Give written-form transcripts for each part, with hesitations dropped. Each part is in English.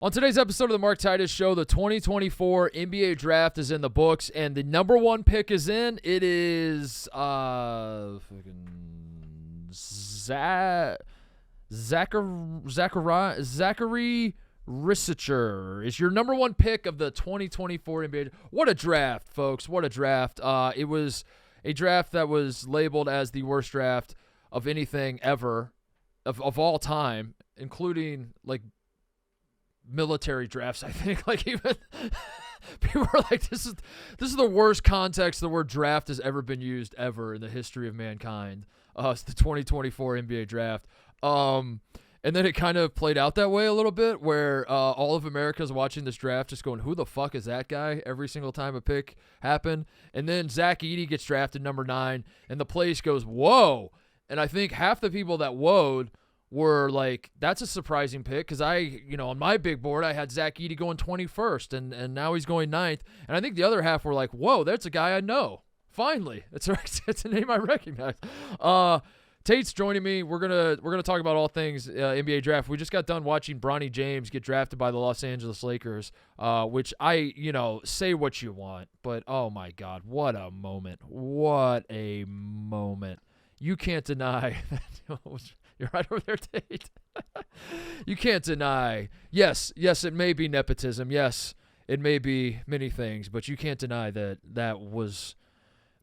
On today's episode of the Mark Titus Show, the 2024 NBA Draft is in the books, and the number one pick is in. It is Zachary Rissicher is your number one pick of the 2024 NBA. What a draft, folks. What a draft. It was a draft that was labeled as the worst draft of anything ever, of all time, including, like, military drafts. I think, like, even people are like, this is the worst context the word draft has ever been used ever in the history of mankind. It's the 2024 NBA draft. And then it kind of played out that way a little bit, where all of America's watching this draft just going, who the fuck is that guy, every single time a pick happened. And then Zack Edy gets drafted number 9, and the place goes, whoa. And I think half the people that whoa'd were like, that's a surprising pick, because on my big board, I had Zack Edy going 21st, and now he's going 9th. And I think the other half were like, whoa, that's a guy I know. Finally. It's a name I recognize. Tate's joining me. We're gonna talk about all things NBA draft. We just got done watching Bronny James get drafted by the Los Angeles Lakers, which say what you want, but oh my God, what a moment. What a moment. You can't deny that. You're right over there, Tate. You can't deny. Yes, it may be nepotism. Yes, it may be many things, but you can't deny that was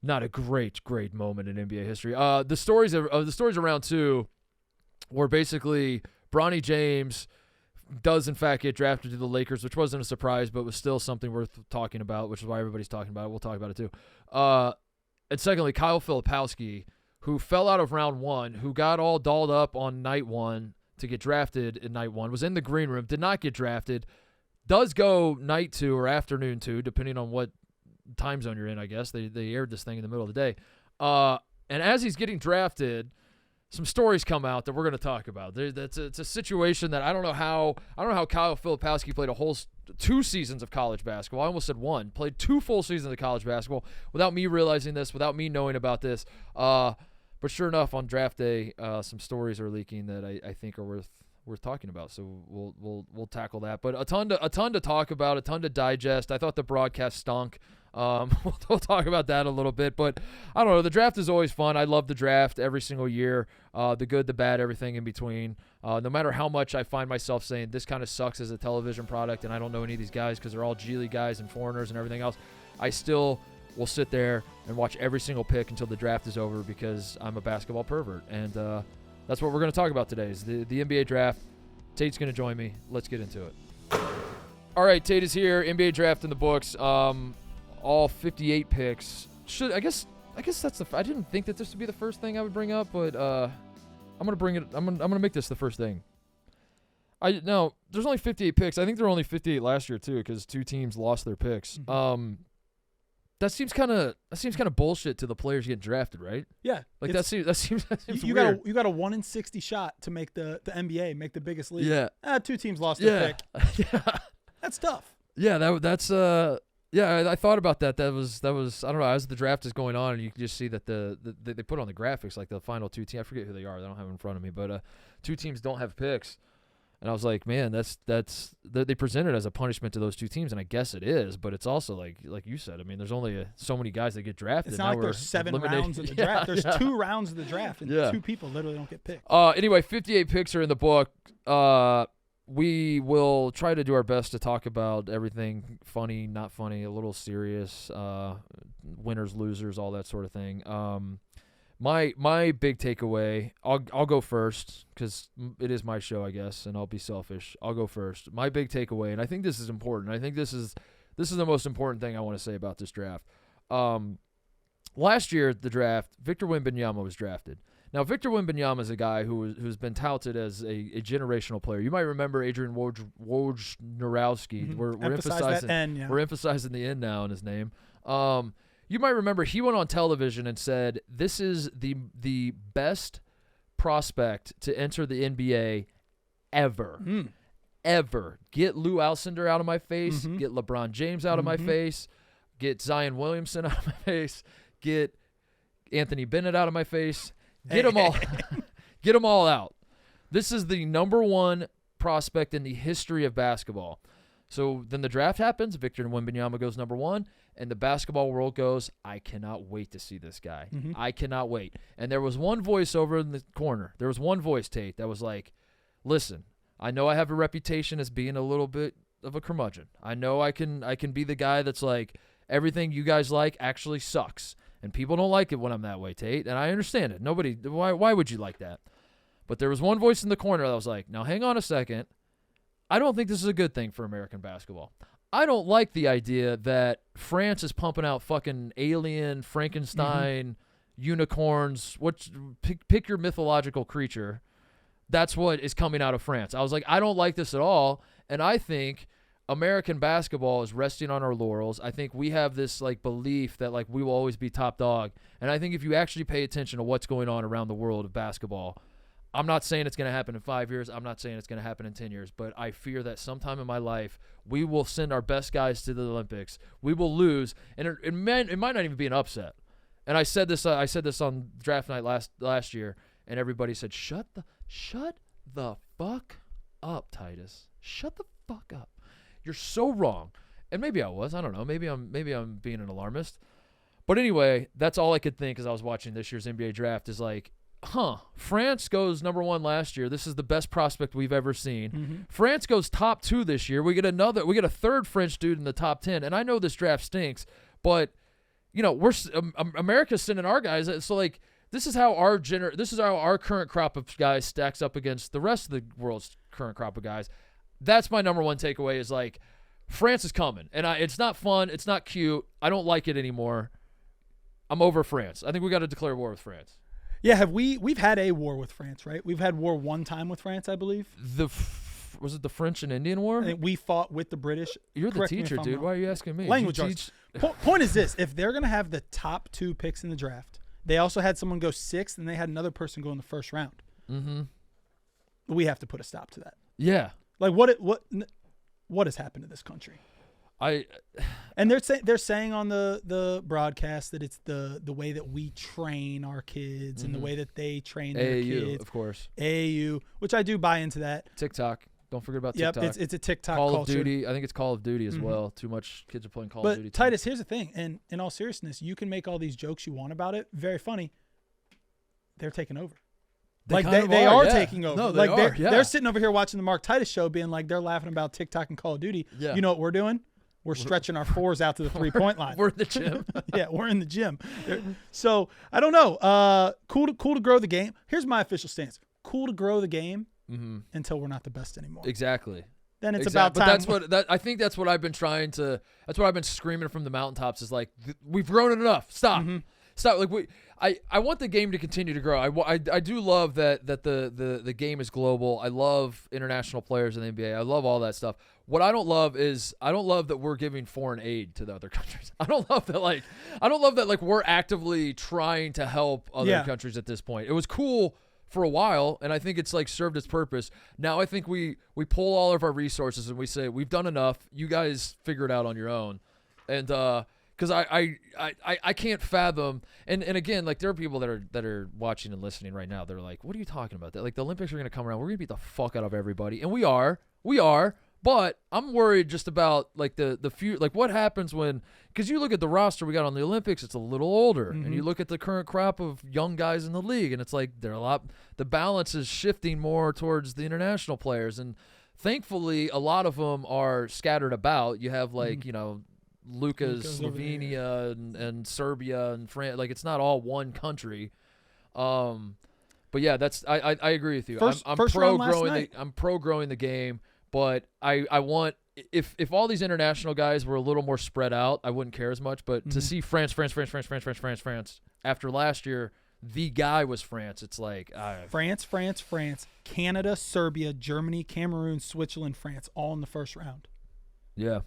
not a great moment in NBA history. The stories around too were basically Bronny James does in fact get drafted to the Lakers, which wasn't a surprise, but was still something worth talking about, which is why everybody's talking about it. We'll talk about it too. And secondly, Kyle Filipowski, who fell out of round 1, who got all dolled up on night 1 to get drafted in night 1, was in the green room, did not get drafted, does go night 2 or afternoon 2, depending on what time zone you're in, I guess. They aired this thing in the middle of the day. And as he's getting drafted, some stories come out that we're going to talk about. It's a situation that I don't know how Kyle Filipowski played a whole 2 seasons of college basketball. I almost said 1. Played 2 full seasons of college basketball without me realizing this, without me knowing about this. But sure enough, on draft day, some stories are leaking that I think are worth talking about. So we'll tackle that. But a ton to talk about, a ton to digest. I thought the broadcast stunk. We'll talk about that a little bit. But I don't know. The draft is always fun. I love the draft every single year. The good, the bad, everything in between. No matter how much I find myself saying this kind of sucks as a television product, and I don't know any of these guys because they're all G League guys and foreigners and everything else, I still will sit there and watch every single pick until the draft is over, because I'm a basketball pervert. And that's what we're going to talk about today, is the NBA draft. Tate's going to join me. Let's get into it. All right, Tate is here. NBA draft in the books. All 58 picks. I guess that's I didn't think that this would be the first thing I would bring up, but I'm going to bring it. I'm going to make this the first thing. No, there's only 58 picks. I think there were only 58 last year too, because 2 teams lost their picks. Mm-hmm. That seems kind of bullshit to the players getting drafted, right? Yeah, like that seems you weird. You got a 1 in 60 shot to make the NBA, make the biggest league. Yeah, 2 teams lost their pick. Yeah, that's tough. Yeah, that's yeah. I thought about that. That was I don't know. As the draft is going on, and you can just see that they put on the graphics like the final 2 teams. I forget who they are. I don't have them in front of me, but 2 teams don't have picks. And I was like, man, they present it as a punishment to those 2 teams, and I guess it is. But it's also like you said. I mean, there's only so many guys that get drafted. It's not like there's 7 rounds of the draft. There's 2 rounds of the draft, and 2 people literally don't get picked. Anyway, 58 picks are in the book. We will try to do our best to talk about everything funny, not funny, a little serious, winners, losers, all that sort of thing. My big takeaway, I'll go first because it is my show, I guess, and I'll be selfish. I'll go first. My big takeaway, and I think this is important. I think this is the most important thing I want to say about this draft. Last year at the draft, Victor Wembanyama was drafted. Now, Victor Wembanyama is a guy who's been touted as a generational player. You might remember Adrian Wojnarowski. Mm-hmm. We're emphasizing the N now in his name. You might remember he went on television and said, "This is the best prospect to enter the NBA ever." Ever. Get Lou Alcindor out of my face. Mm-hmm. Get LeBron James out of my face. Get Zion Williamson out of my face. Get Anthony Bennett out of my face. Get them all. Get them all out. This is the number one prospect in the history of basketball. So then the draft happens. Victor Wembanyama goes number 1, and the basketball world goes, I cannot wait to see this guy. I cannot wait. And there was one voice over in the corner. There was one voice, Tate, that was like, listen, I know I have a reputation as being a little bit of a curmudgeon. I know I can be the guy that's like, everything you guys like actually sucks. And people don't like it when I'm that way, Tate. And I understand it. Why would you like that? But there was one voice in the corner that was like, now hang on a second. I don't think this is a good thing for American basketball. I don't like the idea that France is pumping out fucking alien, Frankenstein, unicorns. Pick your mythological creature. That's what is coming out of France. I was like, I don't like this at all. And I think American basketball is resting on our laurels. I think we have this like belief that like we will always be top dog. And I think if you actually pay attention to what's going on around the world of basketball, I'm not saying it's going to happen in 5 years. I'm not saying it's going to happen in 10 years. But I fear that sometime in my life, we will send our best guys to the Olympics. We will lose, and it might not even be an upset. And I said this on draft night last year, and everybody said, "Shut the fuck up, Titus. Shut the fuck up. You're so wrong." And maybe I was. I don't know. Maybe I'm being an alarmist. But anyway, that's all I could think as I was watching this year's NBA draft is like, France goes number 1 last year. This is the best prospect we've ever seen. France goes top 2 this year. We get a third French dude in the top 10. And I know this draft stinks, but you know, America's sending our guys. So like, this is how our current crop of guys stacks up against the rest of the world's current crop of guys. That's my number 1 takeaway is like, France is coming, and it's not fun. It's not cute. I don't like it anymore. I'm over France. I think we got to declare war with France. Yeah, we've had a war with France, right? We've had war one time with France, I believe. Was it the French and Indian War? I think we fought with the British. You're the teacher, dude. Why are you asking me? Language arts. Point is this: if they're gonna have the top 2 picks in the draft, they also had someone go 6th, and they had another person go in the first round. We have to put a stop to that. Yeah. Like what has happened to this country? And they're saying on the broadcast that it's the way that we train our kids and the way that they train their kids. Of course. AAU, which I do buy into that. TikTok. Don't forget about TikTok. Yep, it's a TikTok Call culture. of Duty. I think it's Call of Duty as well. Too much kids are playing Call of Duty. But Titus, here's the thing. And in all seriousness, you can make all these jokes you want about it. Very funny. They're taking over. They are taking over. No, they're sitting over here watching the Mark Titus show being like, they're laughing about TikTok and Call of Duty. Yeah. You know what we're doing? We're stretching our 4s out to the 3-point line. We're in the gym. Yeah, we're in the gym. So I don't know. Cool to grow the game. Here's my official stance. Cool to grow the game until we're not the best anymore. Exactly. Then it's about time. But I think that's what I've been that's what I've been screaming from the mountaintops is like, we've grown it enough. Stop. Stop. Like I want the game to continue to grow. I do love that the game is global. I love international players in the NBA. I love all that stuff. What I don't love that we're giving foreign aid to the other countries. I don't love that we're actively trying to help other countries at this point. It was cool for a while, and I think it's like served its purpose. Now I think we pull all of our resources and we say, we've done enough. You guys figure it out on your own. And because I can't fathom, and again, like there are people that are watching and listening right now. They're like, what are you talking about? That like the Olympics are going to come around. We're going to beat the fuck out of everybody, and we are. But I'm worried just about like the few, like what happens when, because you look at the roster we got on the Olympics, it's a little older, and you look at the current crop of young guys in the league, and it's like the balance is shifting more towards the international players, and thankfully a lot of them are scattered about. You have like Lucas, Slovenia, and Serbia and France. Like it's not all one country. But yeah, that's I agree with you. I'm pro growing the game. But I want, if all these international guys were a little more spread out, I wouldn't care as much. But to see France after last year, the guy was France. It's like France, Canada, Serbia, Germany, Cameroon, Switzerland, France, all in the first round. Yeah.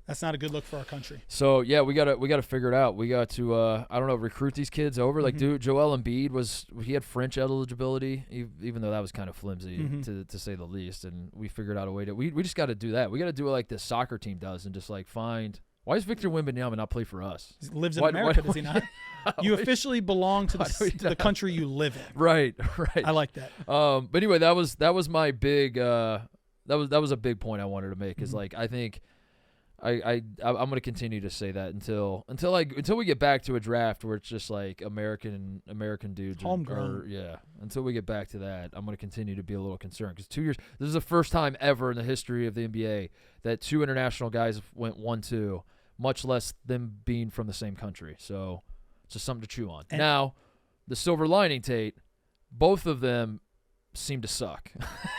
That's not a good look for our country. So yeah, we gotta figure it out. We got to I don't know, recruit these kids over. Like dude, Joel Embiid he had French eligibility, even though that was kind of flimsy to say the least. And we figured out a way to we just got to do that. We got to do it like this soccer team does, and just like find Why is Victor Wembanyama not play for us? He lives in America, does he not? You officially belong to the country you live in. Right. I like that. But anyway, that was my big that was a big point I wanted to make. Is like I think I'm going to continue to say that until we get back to a draft where it's just like American dudes homegrown. Until we get back to that, I'm going to continue to be a little concerned because 2 years. This is the first time ever in the history of the NBA that 2 international guys went 1-2, much less them being from the same country. So it's just something to chew on. And now, the silver lining, Tate, both of them seem to suck.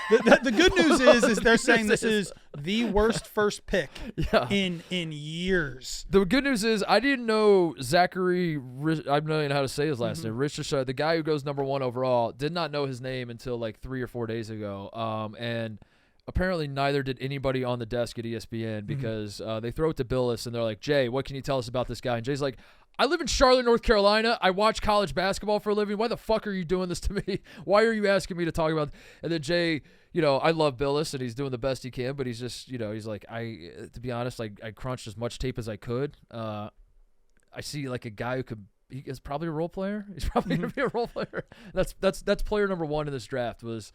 The good news is they're saying this is the worst first pick in years. The good news is I didn't know Zachary. I don't know how to say his last name. Richard, the guy who goes number 1 overall, did not know his name until like 3 or 4 days ago. And apparently neither did anybody on the desk at ESPN because they throw it to Billis and they're like, Jay, what can you tell us about this guy? And Jay's like, I live in Charlotte, North Carolina. I watch college basketball for a living. Why the fuck are you doing this to me? Why are you asking me to talk about? And then Jay, I love Billis and he's doing the best he can, but he's just, he's like, to be honest, I crunched as much tape as I could. I see like a guy who he is probably a role player. He's probably going to be a role player. That's player number 1 in this draft was.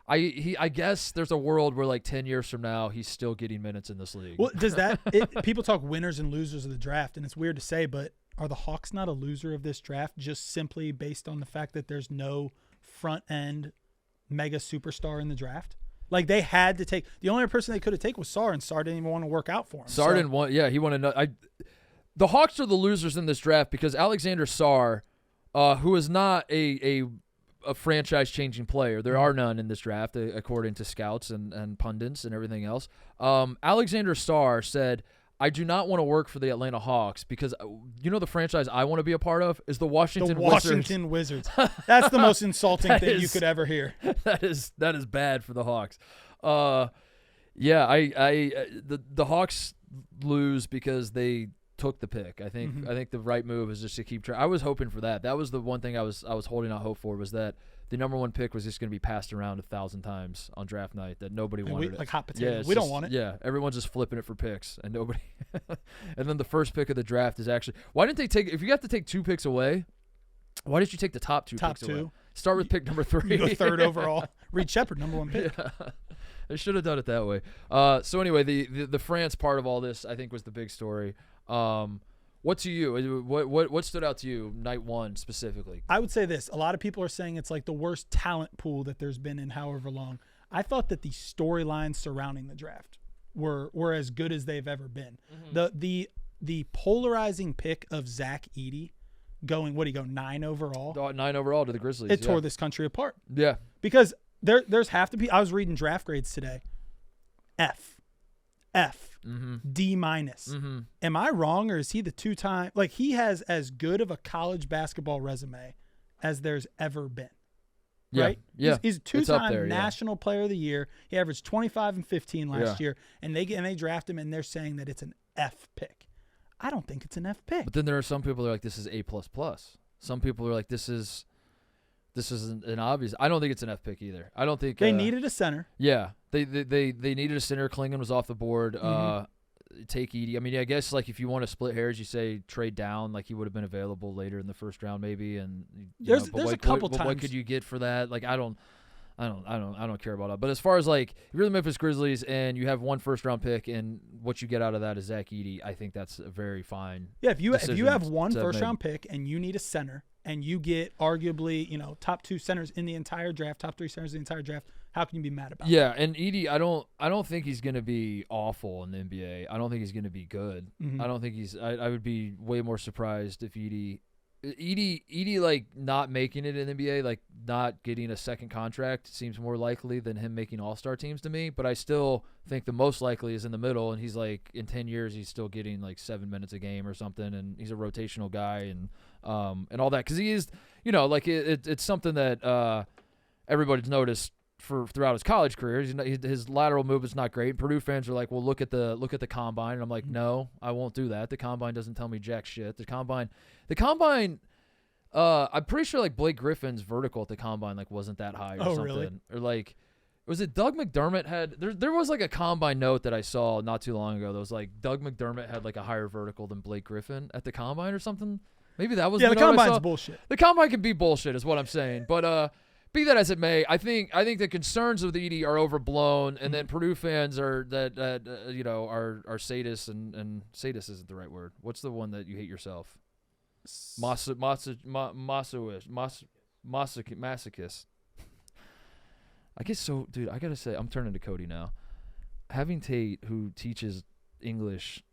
I guess there's a world where like 10 years from now he's still getting minutes in this league. Well, does that people talk winners and losers of the draft, and it's weird to say, but are the Hawks not a loser of this draft just simply based on the fact that there's no front end mega superstar in the draft? Like they had to take the only person they could have taken was Sarr, and Sarr didn't even want to work out for him. Sarr didn't want. Yeah, he wanted. The Hawks are the losers in this draft because Alexander Sarr, who is not a franchise-changing player. There are none in this draft, according to scouts and pundits and everything else. Alexander Sarr said, I do not want to work for the Atlanta Hawks because, the franchise I want to be a part of is the Washington Wizards. That's the most insulting thing you could ever hear. That is bad for the Hawks. The Hawks lose because they took the pick. I think the right move is just to keep I was hoping for that. That was the one thing I was holding out hope for, was that the number 1 pick was just going to be passed around 1,000 times on draft night, that nobody wanted it. Like hot potato. We don't want it. Yeah, everyone's just flipping it for picks and nobody. And then the first pick of the draft is actually, why didn't they take, if you have to take 2 picks away, why did you take the top 2 picks away? Start with pick number 3. You go 3rd overall. Reed Shepard, number 1 pick. Yeah. They should have done it that way. So anyway, the France part of all this I think was the big story. What to you? What stood out to you night 1 specifically? I would say this. A lot of people are saying it's like the worst talent pool that there's been in however long. I thought that the storylines surrounding the draft were as good as they've ever been. The polarizing pick of Zack Edy going, 9 overall? 9 overall to the Grizzlies. It tore this country apart. Yeah. Because there's have to be, I was reading draft grades today. F, D-. Am I wrong, or is he the 2-time? Like, he has as good of a college basketball resume as there's ever been. Right? Yeah. He's a 2-time National Player of the Year. He averaged 25 and 15 last year, and they draft him, and they're saying that it's an F pick. I don't think it's an F pick. But then there are some people that are like, this is A++. Some people are like, this is an obvious. I don't think it's an F pick either. I don't think they needed a center. Yeah, they needed a center. Klingon was off the board. Take Edey. I mean, I guess like if you want to split hairs, you say trade down. Like he would have been available later in the first round, maybe. And there's a couple times. What could you get for that? Like I don't care about that. But as far as like if you're the Memphis Grizzlies and you have 1 first-round pick and what you get out of that is Zack Edy, I think that's a very fine. Yeah, if you have 1 first-round pick and you need a center and you get arguably top 2 centers in the entire draft, top 3 centers in the entire draft, how can you be mad about it? Yeah, and Edey, I don't think he's going to be awful in the NBA. I don't think he's going to be good. I don't think I would be way more surprised if Edey like not making it in the NBA, like not getting a second contract seems more likely than him making all-star teams to me, but I still think the most likely is in the middle, and he's like in 10 years he's still getting like 7 minutes a game or something, and he's a rotational guy and all that, because he is, like it's something that everybody's noticed throughout his college career. His lateral move is not great. Purdue fans are like, well, look at the combine, and I'm like, no, I won't do that. The combine doesn't tell me jack shit. The combine, I'm pretty sure like Blake Griffin's vertical at the combine like wasn't that high or something. Really? Or like Was it Doug McDermott had there was like a combine note that I saw not too long ago that was like Doug McDermott had like a higher vertical than Blake Griffin at the combine or something. Maybe that was the note combine's bullshit. The combine can be bullshit is what I'm saying. But be that as it may, I think the concerns with Edey are overblown, and then Purdue fans are are sadists and sadist isn't the right word. What's the one that you hate yourself? Masochist. I guess so, dude. I gotta say, I'm turning to Cody now. Having Tate, who teaches English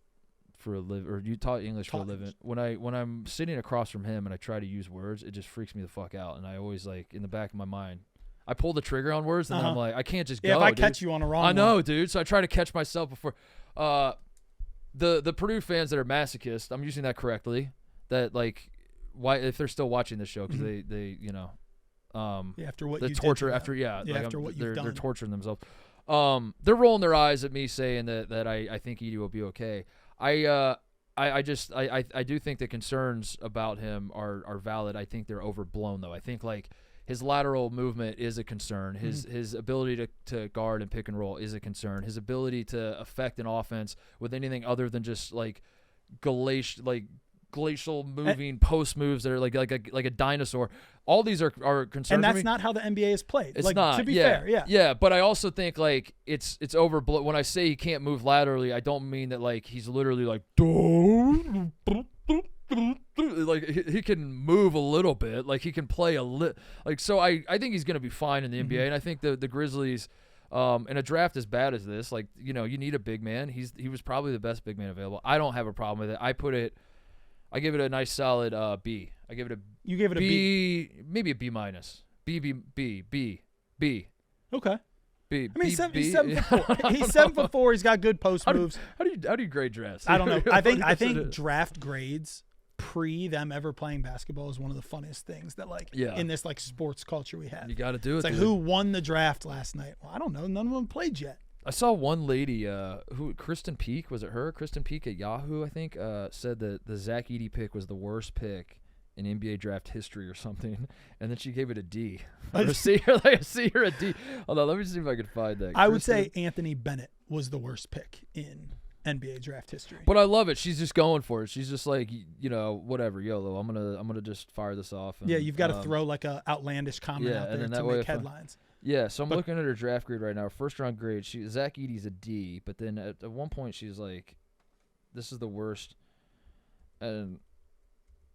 for a living, or you taught English for a living, when I'm sitting across from him and I try to use words, it just freaks me the fuck out. And I always like in the back of my mind, I pull the trigger on words, and then I'm like, I can't just go. If I dude. catch you on a wrong, I know, dude. So I try to catch myself before. The Purdue fans that are masochists, I'm using that correctly. That like, why if they're still watching this show because they after what the you torture did after after what you've done. They're torturing themselves. They're rolling their eyes at me saying that I think Edey will be okay. I do think the concerns about him are valid. I think they're overblown though. I think like his lateral movement is a concern. His ability to guard and pick and roll is a concern. His ability to affect an offense with anything other than just like glacial moving post moves that are like a dinosaur. All these are concerns. And that's not how the NBA is played. It's like, not. To be fair, yeah. Yeah, but I also think like it's overblown. When I say he can't move laterally, I don't mean that like he's literally like like he can move a little bit. Like he can play a like so. I think he's gonna be fine in the NBA, and I think the Grizzlies. In a draft as bad as this, like you need a big man. He was probably the best big man available. I don't have a problem with it. I give it a nice solid B. I give it a. You gave it a B, maybe a B minus. B. Okay. B. I mean, he's 7'4". He's 7'4". He's got good post moves. How do you grade drafts? I don't know. I think draft grades pre them ever playing basketball is one of the funniest things that in this like sports culture we have. You got to do it. It's like who won the draft last night? Well, I don't know. None of them played yet. I saw one lady, Kristen Peak, was it her? Kristen Peak at Yahoo, I think, said that the Zack Edy pick was the worst pick in NBA draft history or something, and then she gave it a D. I see her a D. Hold on, let me see if I can find that. I would say Anthony Bennett was the worst pick in NBA draft history. But I love it. She's just going for it. She's just like, whatever, YOLO. I'm gonna just fire this off. And, you've got to throw like a outlandish comment out there to make headlines. Yeah, so I'm looking at her draft grade right now. First round grade, Zack Edy's a D, but then at one point she's like, "This is the worst," and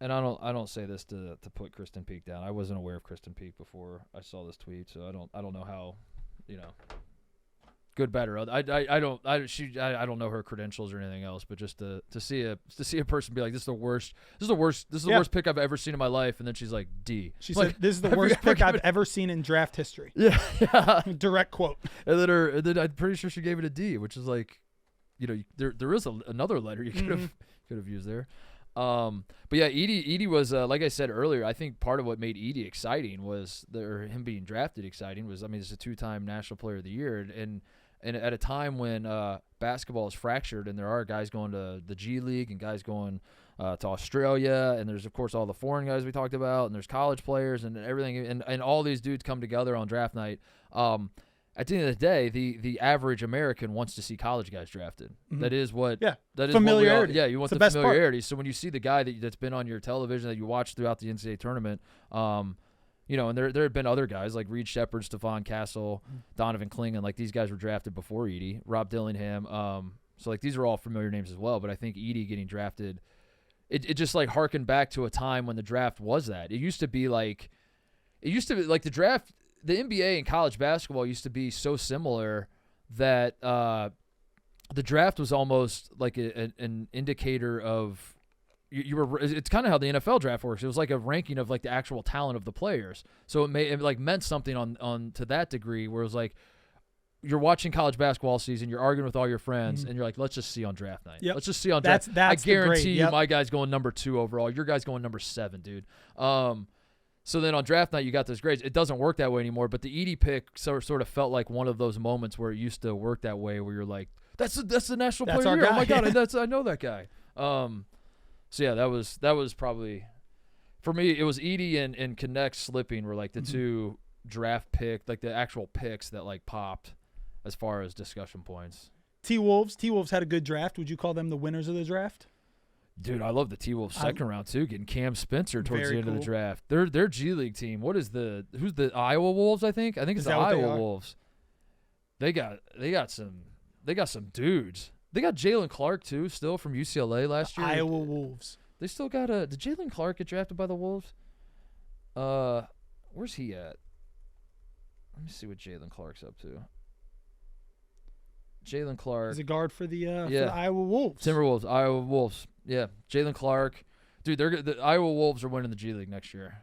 I don't say this to put Kristen Peak down. I wasn't aware of Kristen Peak before I saw this tweet, so I don't know how, good, bad, or other. I don't know her credentials or anything else, but just to see a person be like, this is the worst pick I've ever seen in my life, and then she's like D. She's like, this is the worst pick I've ever seen in draft history. Yeah. Direct quote. And then I'm pretty sure she gave it a D, which is like, there is another letter you could have used there. But yeah, Edey was like I said earlier. I think part of what made Edey exciting was him being drafted exciting was, he's a 2-time National Player of the Year, and at a time when basketball is fractured and there are guys going to the G League and guys going to Australia, and there's of course all the foreign guys we talked about, and there's college players and everything, and all these dudes come together on draft night. At the end of the day, the average American wants to see college guys drafted. Mm-hmm. That is what. Yeah. That is familiarity. You want the familiarity. Part. So when you see the guy that's been on your television that you watch throughout the NCAA tournament, and there had been other guys like Reed Sheppard, Stephon Castle, Donovan Clingan, like these guys were drafted before Edey, Rob Dillingham. So like these are all familiar names as well. But I think Edey getting drafted, it just like harkened back to a time when the draft was that. It used to be like the draft. The NBA and college basketball used to be so similar that the draft was almost like an indicator of you were. It's kind of how the NFL draft works. It was like a ranking of like the actual talent of the players. So it meant something on to that degree, where it was like you're watching college basketball season, you're arguing with all your friends, and you're like, let's just see on draft night. Yep. Let's just see on draft. I guarantee you, my guy's going number 2 overall. Your guy's going number 7, dude. So then on draft night, you got those grades. It doesn't work that way anymore, but the Edey pick sort of felt like one of those moments where it used to work that way, where you're like, that's the national player here. Oh my God, I know that guy. So yeah, that was probably, for me, it was Edey and Connect slipping were like the two draft pick, like the actual picks that like popped as far as discussion points. T-Wolves had a good draft. Would you call them the winners of the draft? Dude, I love the T-Wolves second round too, getting Cam Spencer towards the end of the draft. Their G League team. Who's the Iowa Wolves? I think it's the Iowa Wolves. They got some dudes. They got Jalen Clark too, still from UCLA last year. Iowa Wolves. They still got did Jalen Clark get drafted by the Wolves? Where's he at? Let me see what Jalen Clark's up to. Jalen Clark. He's a guard for the Iowa Wolves. Timberwolves, Iowa Wolves. Yeah, Jalen Clark. Dude, the Iowa Wolves are winning the G League next year.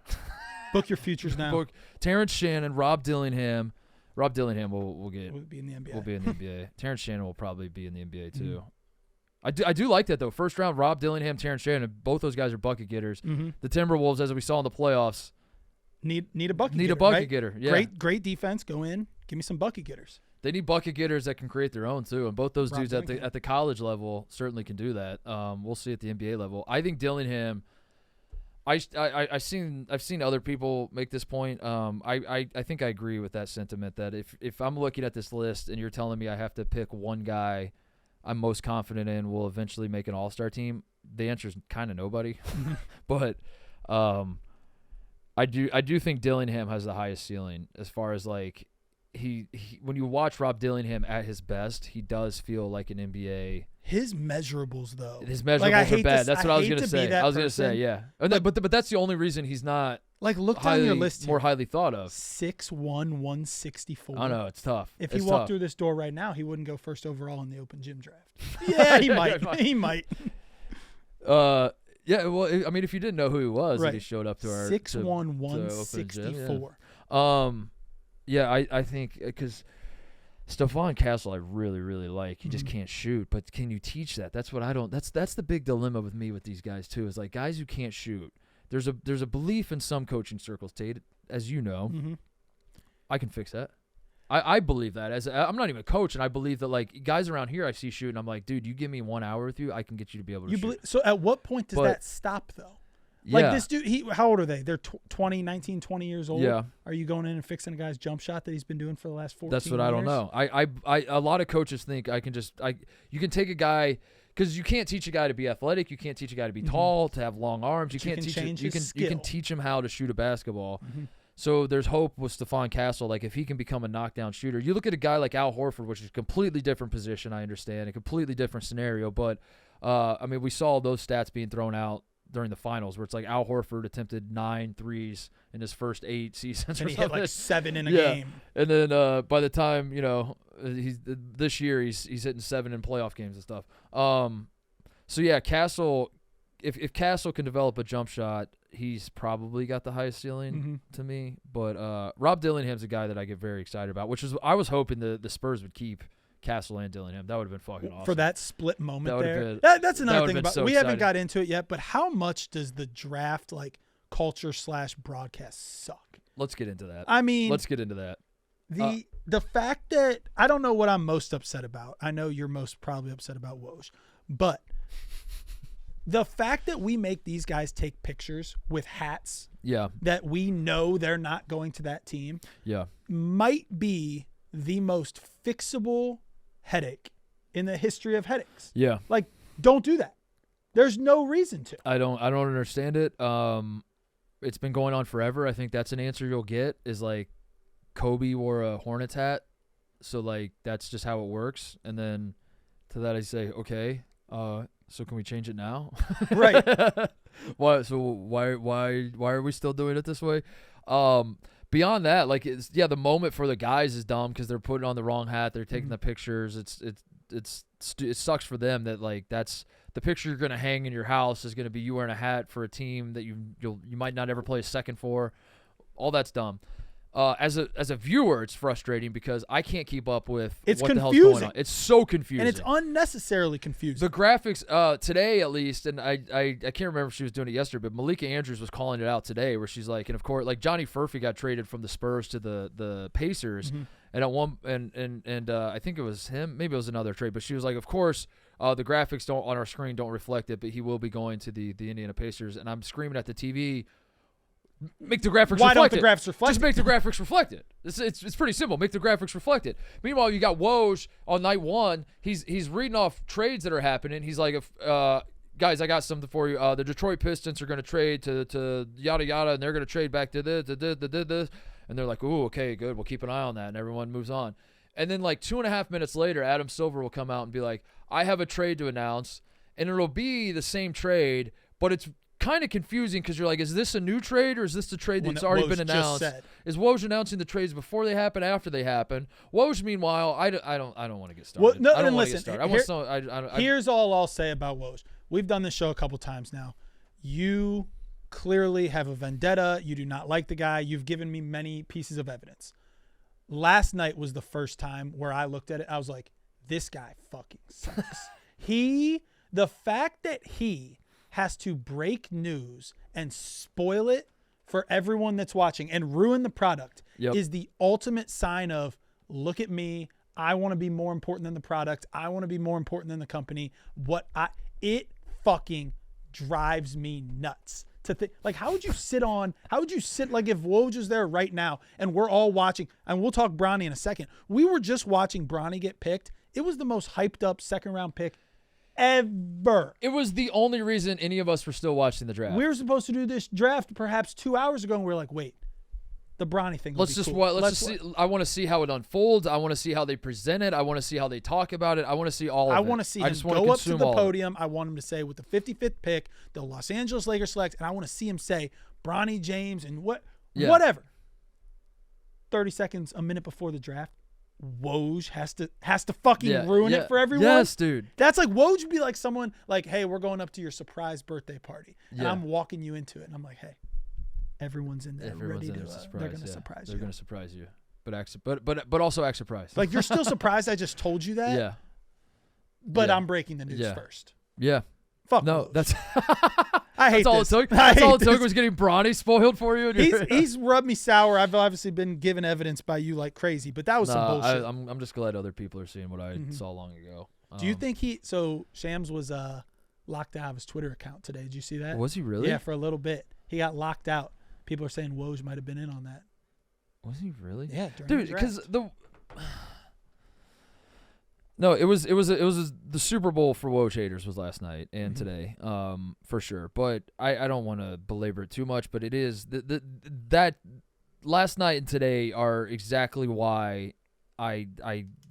Book your futures now. Book Terrence Shannon, Rob Dillingham. Rob Dillingham will be in the NBA. Will be in the NBA. Terrence Shannon will probably be in the NBA too. Mm-hmm. I do like that though. First round, Rob Dillingham, Terrence Shannon. Both those guys are bucket getters. Mm-hmm. The Timberwolves, as we saw in the playoffs, need a bucket. Need a bucket getter. Yeah. Great defense. Go in. Give me some bucket getters. They need bucket getters that can create their own too, and both those dudes at the college level certainly can do that. We'll see at the NBA level. I think Dillingham. I've seen other people make this point. I think I agree with that sentiment that if I'm looking at this list and you're telling me I have to pick one guy I'm most confident in will eventually make an all-star team, the answer is kind of nobody. But I do think Dillingham has the highest ceiling as far as like. He when you watch Rob Dillingham at his best, he does feel like an NBA. His measurables, though. His measurables are bad. That's what I was going to say. I was going to say, yeah. But that's the only reason he's not look down your list more highly thought of. 6'1", 164. I know, it's tough. If he walked through this door right now, he wouldn't go first overall in the open gym draft. Yeah, he might. He might. Yeah, well, I mean, if you didn't know who he was, if he showed up to our 6'1", 164. Yeah, I think because Stephon Castle I really, really like. He just can't shoot, but can you teach that? That's what I don't. That's the big dilemma with me with these guys too. Is like guys who can't shoot. There's a belief in some coaching circles, Tate, as you know. Mm-hmm. I can fix that. I believe that. I'm not even a coach, and I believe that like guys around here I see shooting. I'm like, dude, you give me 1 hour with you, I can get you to be able to shoot. So at what point does that stop though? Like this dude, how old are they? They're 19, 20 years old. Yeah. Are you going in and fixing a guy's jump shot that he's been doing for the last 14 years? That's what I don't know. A lot of coaches think you can take a guy because you can't teach a guy to be athletic. You can't teach a guy to be tall, to have long arms. You can teach him how to shoot a basketball. Mm-hmm. So there's hope with Stephon Castle. Like if he can become a knockdown shooter, you look at a guy like Al Horford, which is a completely different position. I understand a completely different scenario, but I mean we saw those stats being thrown out during the finals where it's like Al Horford attempted 9 threes in his first 8 seasons. And he hit like 7 in a game. And then by the time, this year he's hitting 7 in playoff games and stuff. So yeah, Castle, if Castle can develop a jump shot, he's probably got the highest ceiling to me. But Rob Dillingham's a guy that I get very excited about, which is I was hoping the Spurs would keep Castle and Dillingham. That would have been fucking awesome. For that split moment there. That's another thing about we haven't got into it yet, but how much does the draft like culture / broadcast suck? Let's get into that. I mean, let's get into that. The fact that I don't know what I'm most upset about. I know you're most probably upset about Woj, but the fact that we make these guys take pictures with hats that we know they're not going to that team might be the most fixable headache in the history of headaches. Yeah. Like, don't do that. There's no reason to. I don't understand it. It's been going on forever. I think that's an answer you'll get is like Kobe wore a Hornets hat. So like that's just how it works. And then to that I say, okay, so can we change it now? Right. Why are we still doing it this way? Beyond that, like the moment for the guys is dumb because they're putting on the wrong hat. They're taking the pictures. It sucks for them that like that's the picture you're gonna hang in your house is gonna be you wearing a hat for a team that you might not ever play a second for. All that's dumb. As a viewer, it's frustrating because I can't keep up with what the hell's going on. It's so confusing. And it's unnecessarily confusing. The graphics, today at least, and I can't remember if she was doing it yesterday, but Malika Andrews was calling it out today where she's like, and of course, like Johnny Furphy got traded from the Spurs to the Pacers, and at one and I think it was him, maybe it was another trade, but she was like, of course, the graphics on our screen don't reflect it, but he will be going to the Indiana Pacers, and I'm screaming at the TV. Make the graphics Why reflect don't the graphics reflect Just make the graphics reflect it. It's pretty simple. Make the graphics reflect it. Meanwhile, you got Woj on night one. He's reading off trades that are happening. He's like, guys, I got something for you. The Detroit Pistons are going to trade to yada yada, and they're going to trade back to this. And they're like, ooh, okay, good. We'll keep an eye on that. And everyone moves on. And then like 2.5 minutes later, Adam Silver will come out and be like, I have a trade to announce. And it'll be the same trade, but it's kind of confusing because you're like, is this a new trade or is this the trade that's already been announced? Is Woj announcing the trades before they happen, after they happen? Woj, meanwhile, I don't want to get started. Well, no, I don't want to listen, get started. Here's all I'll say about Woj. We've done this show a couple times now. You clearly have a vendetta. You do not like the guy. You've given me many pieces of evidence. Last night was the first time where I looked at it. I was like, this guy fucking sucks. The fact that he has to break news and spoil it for everyone that's watching and ruin the product is the ultimate sign of, look at me. I want to be more important than the product. I want to be more important than the company. It fucking drives me nuts to think, like, how would you sit like if Woj was there right now and we're all watching, and we'll talk Bronny in a second. We were just watching Bronny get picked. It was the most hyped up second round pick ever. It was the only reason any of us were still watching the draft. We were supposed to do this draft perhaps 2 hours ago, and we were like, wait, the Bronny thing. Let's just see. I want to see how it unfolds. I want to see how they present it. I want to see how they talk about it. I want to see all of it. I want to see him go up to the podium. I want him to say, with the 55th pick, the Los Angeles Lakers select, and I want to see him say Bronny James and whatever. 30 seconds, a minute before the draft, Woj has to fucking ruin it for everyone. Yes, dude. That's like, Woj would be like someone like, hey, we're going up to your surprise birthday party, and I'm walking you into it, and I'm like, hey, everyone's in there ready to. They're going to surprise you. They're going to surprise you, but also act surprised. Like, you're still surprised I just told you that. Yeah. But I'm breaking the news first. Yeah. Fuck no, Woj. that's. I hate that's all this. it took. That's all it took was getting Bronny spoiled for you. He's rubbed me sour. I've obviously been given evidence by you like crazy, but that was some bullshit. I'm just glad other people are seeing what I saw long ago. Do you think Shams was locked out of his Twitter account today? Did you see that? Was he really? Yeah, for a little bit. He got locked out. People are saying Woj might have been in on that. Was he really? Yeah, dude. Because no, it was the Super Bowl for Woj haters was last night and today, for sure. But I don't want to belabor it too much. But it is that last night and today are exactly why I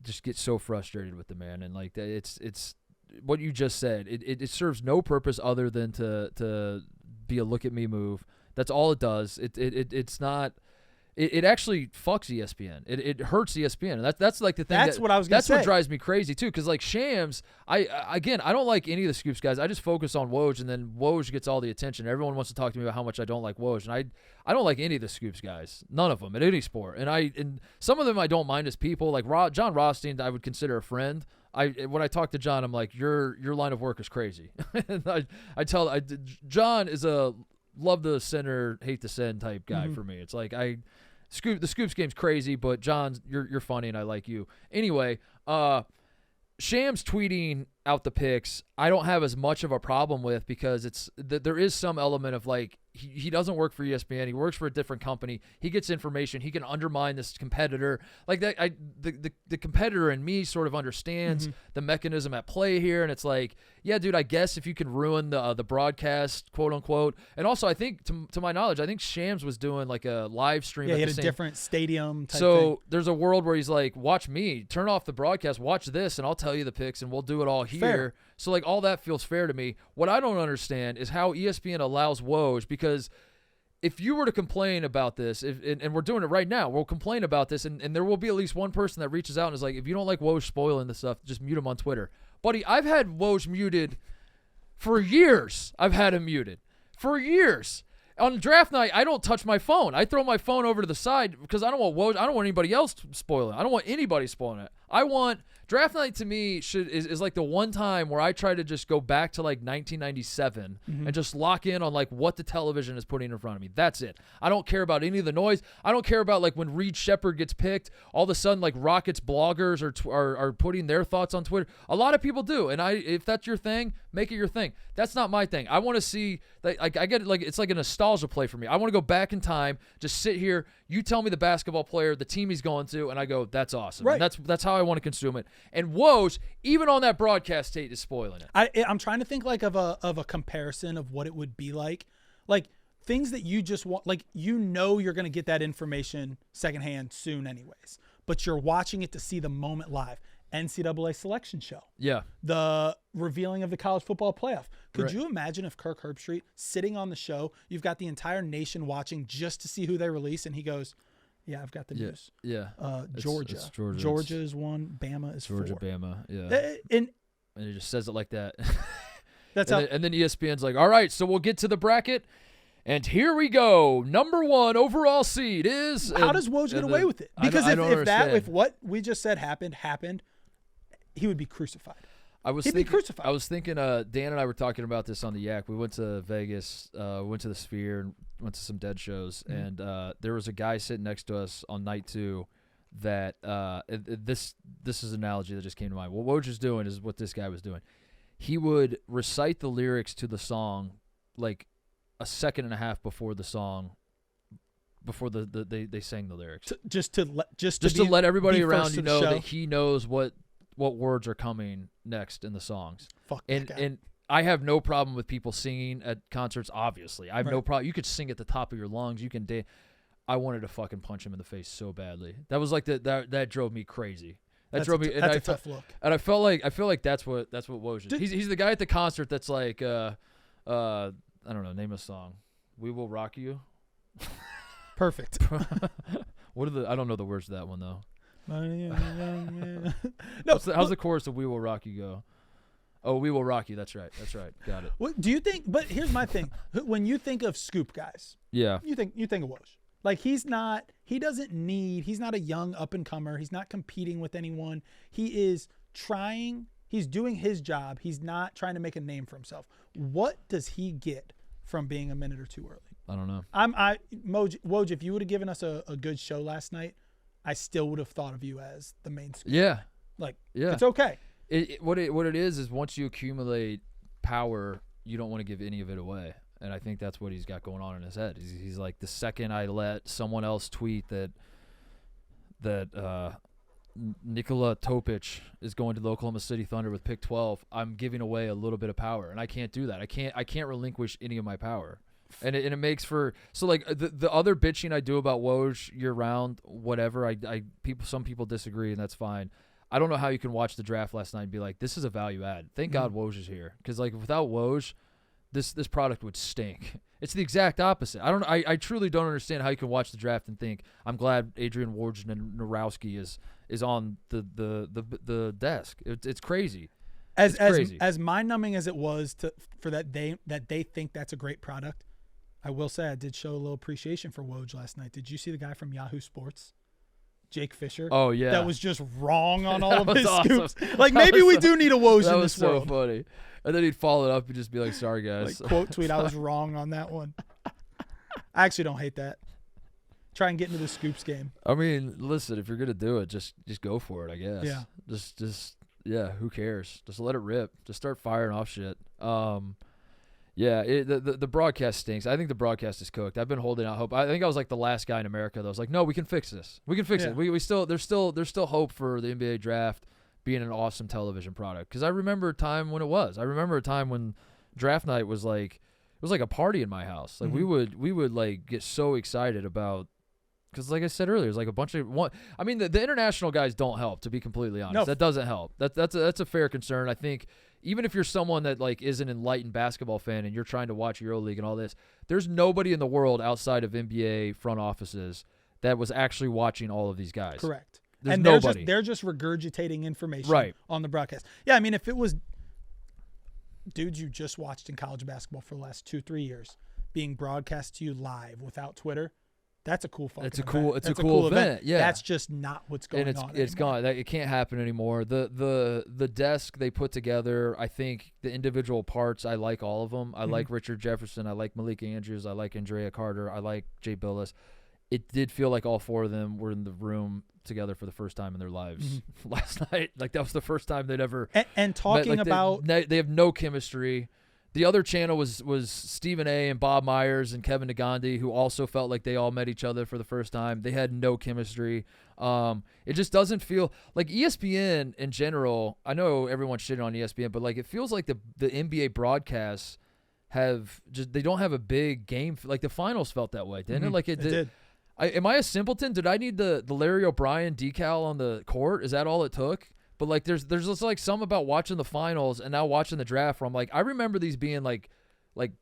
just get so frustrated with the man. And like it's what you just said. It serves no purpose other than to be a look at me move. That's all it does. It's not. It actually fucks ESPN. It hurts ESPN. That's like the thing. That's what I was going to say. That's what drives me crazy too. Because like Shams, I don't like any of the Scoops guys. I just focus on Woj, and then Woj gets all the attention. Everyone wants to talk to me about how much I don't like Woj, and I don't like any of the Scoops guys. None of them at any sport. And some of them I don't mind as people. Like John Rothstein, I would consider a friend. When I talk to John, I'm like, your line of work is crazy. And John is a love the sinner, hate the sin type guy for me. It's like the Scoops game's crazy, but John, you're funny and I like you. Anyway, Shams tweeting out the picks, I don't have as much of a problem with, because there is some element of like he doesn't work for ESPN. He works for a different company. He gets information. He can undermine this competitor. Like that, the competitor in me sort of understands the mechanism at play here, and it's like, yeah, dude, I guess if you can ruin the broadcast, quote unquote. And also, I think to my knowledge, I think Shams was doing like a live stream. Yeah, he had a different stadium type so thing. There's a world where he's like, watch me, turn off the broadcast, watch this, and I'll tell you the picks, and we'll do it all here. Fair. So like all that feels fair to me. What I don't understand is how ESPN allows Woj, because if you were to complain about this, and we're doing it right now, we'll complain about this, and there will be at least one person that reaches out and is like, if you don't like Woj spoiling this stuff, just mute him on Twitter. Buddy, I've had Woj muted for years. I've had him muted for years. On draft night, I don't touch my phone. I throw my phone over to the side because I don't want Woj. I don't want anybody else spoiling it. I don't want anybody spoiling it. I want Draft night to me is like the one time where I try to just go back to like 1997 and just lock in on like what the television is putting in front of me. That's it. I don't care about any of the noise. I don't care about like when Reed Shepherd gets picked, all of a sudden like Rockets bloggers are putting their thoughts on Twitter. A lot of people do, and if that's your thing, make it your thing. That's not my thing. I want to see, like, I get it, like it's like a nostalgia play for me. I want to go back in time, just sit here. You tell me the basketball player, the team he's going to, and I go, that's awesome. Right. And that's how I want to consume it. And Woj, even on that broadcast, Tate is spoiling it. I'm trying to think like of a comparison of what it would be like things that you just want, like you're going to get that information secondhand soon anyways, but you're watching it to see the moment live. NCAA selection show. Yeah. The revealing of the college football playoff. Could you imagine if Kirk Herbstreit sitting on the show, you've got the entire nation watching just to see who they release, and he goes, yeah, I've got the news. Yeah. Georgia. It's Georgia. Georgia is 1. Bama is 4. Georgia, Bama. Yeah. And he just says it like that. And then ESPN's like, all right, so we'll get to the bracket. And here we go. Number 1 overall seed is. How does Woj get away with it? Because if what we just said happened, he would be crucified. He'd be crucified. I was thinking. Dan and I were talking about this on the Yak. We went to Vegas. Went to the Sphere and went to some Dead shows. And there was a guy sitting next to us on night 2. That this is an analogy that just came to mind. What Woj is doing is what this guy was doing. He would recite the lyrics to the song like a second and a half before the song, before they sang the lyrics, just to let everybody around you know that he knows what words are coming next in the songs. Fuck and I have no problem with people singing at concerts. Obviously, I have no problem. You could sing at the top of your lungs. You can dance. I wanted to fucking punch him in the face so badly. That was like that drove me crazy. That's a tough look. And I feel like that's what Woj is. He's the guy at the concert that's like I don't know, name a song. We Will Rock You. Perfect. I don't know the words to that one though. No, how's the chorus of We Will Rock You go? Oh, We Will Rock You. That's right. Got it. What do you think? But here's my thing. When you think of scoop guys, yeah, you think of Woj. Like he's not a young up and comer. He's not competing with anyone. He's doing his job. He's not trying to make a name for himself. What does he get from being a minute or two early? I don't know. Woj, if you would have given us a good show last night, I still would have thought of you as the main scoop. Yeah. It's okay. What it is once you accumulate power, you don't want to give any of it away. And I think that's what he's got going on in his head. He's like, the second I let someone else tweet that Nikola Topic is going to the Oklahoma City Thunder with pick 12, I'm giving away a little bit of power, and I can't do that. I can't relinquish any of my power, and it makes for like the other bitching I do about Woj year round, whatever. Some people disagree, and that's fine. I don't know how you can watch the draft last night and be like, this is a value add. Thank God Woj is here, because like without Woj, this product would stink. It's the exact opposite. I truly don't understand how you can watch the draft and think, I'm glad Adrian Wojnarowski is on the desk. It's crazy. Crazy. As mind-numbing as it was for that they think that's a great product, I will say I did show a little appreciation for Woj last night. Did you see the guy from Yahoo Sports? Jake Fisher. Oh yeah, that was just wrong on all of his scoops. Like maybe we do need a Woj in this world. That was so funny. And then he'd follow it up and just be like, "Sorry guys." Like quote tweet, I was wrong on that one. I actually don't hate that. Try and get into the scoops game. I mean, listen, if you're gonna do it, just go for it. I guess. Yeah. Just yeah. Who cares? Just let it rip. Just start firing off shit. Yeah, the broadcast stinks. I think the broadcast is cooked. I've been holding out hope. I think I was like the last guy in America that was like, no, we can fix this. We can fix it. We still there's still hope for the NBA draft being an awesome television product. Because I remember a time when it was. I remember a time when draft night was like, it was like a party in my house. Like we would like get so excited about, because like I said earlier, it's like a bunch of I mean the international guys don't help, to be completely honest. No. That doesn't help. That's a fair concern. I think even if you're someone that like is an enlightened basketball fan and you're trying to watch EuroLeague and all this, there's nobody in the world outside of NBA front offices that was actually watching all of these guys. Correct. There's nobody. They're just regurgitating information on the broadcast. Yeah, I mean, if it was dudes you just watched in college basketball for the last 2-3 years being broadcast to you live without Twitter, That's a cool fucking It's a event. cool event. Yeah. That's just not what's going on. It's gone. It can't happen anymore. The desk they put together, I think the individual parts, I like all of them. I like Richard Jefferson. I like Malik Andrews. I like Andrea Carter. I like Jay Billis. It did feel like all four of them were in the room together for the first time in their lives last night. Like that was the first time they'd ever. And talking met. about. They have no chemistry. The other channel was Stephen A. and Bob Myers and Kevin Nagandi, who also felt like they all met each other for the first time. They had no chemistry. It just doesn't feel like ESPN in general. I know everyone's shitting on ESPN, but like it feels like the NBA broadcasts they don't have a big game. Like the finals felt that way, didn't it? Like it did. Am I a simpleton? Did I need the Larry O'Brien decal on the court? Is that all it took? But like there's just like some about watching the finals and now watching the draft where I'm like, I remember these being like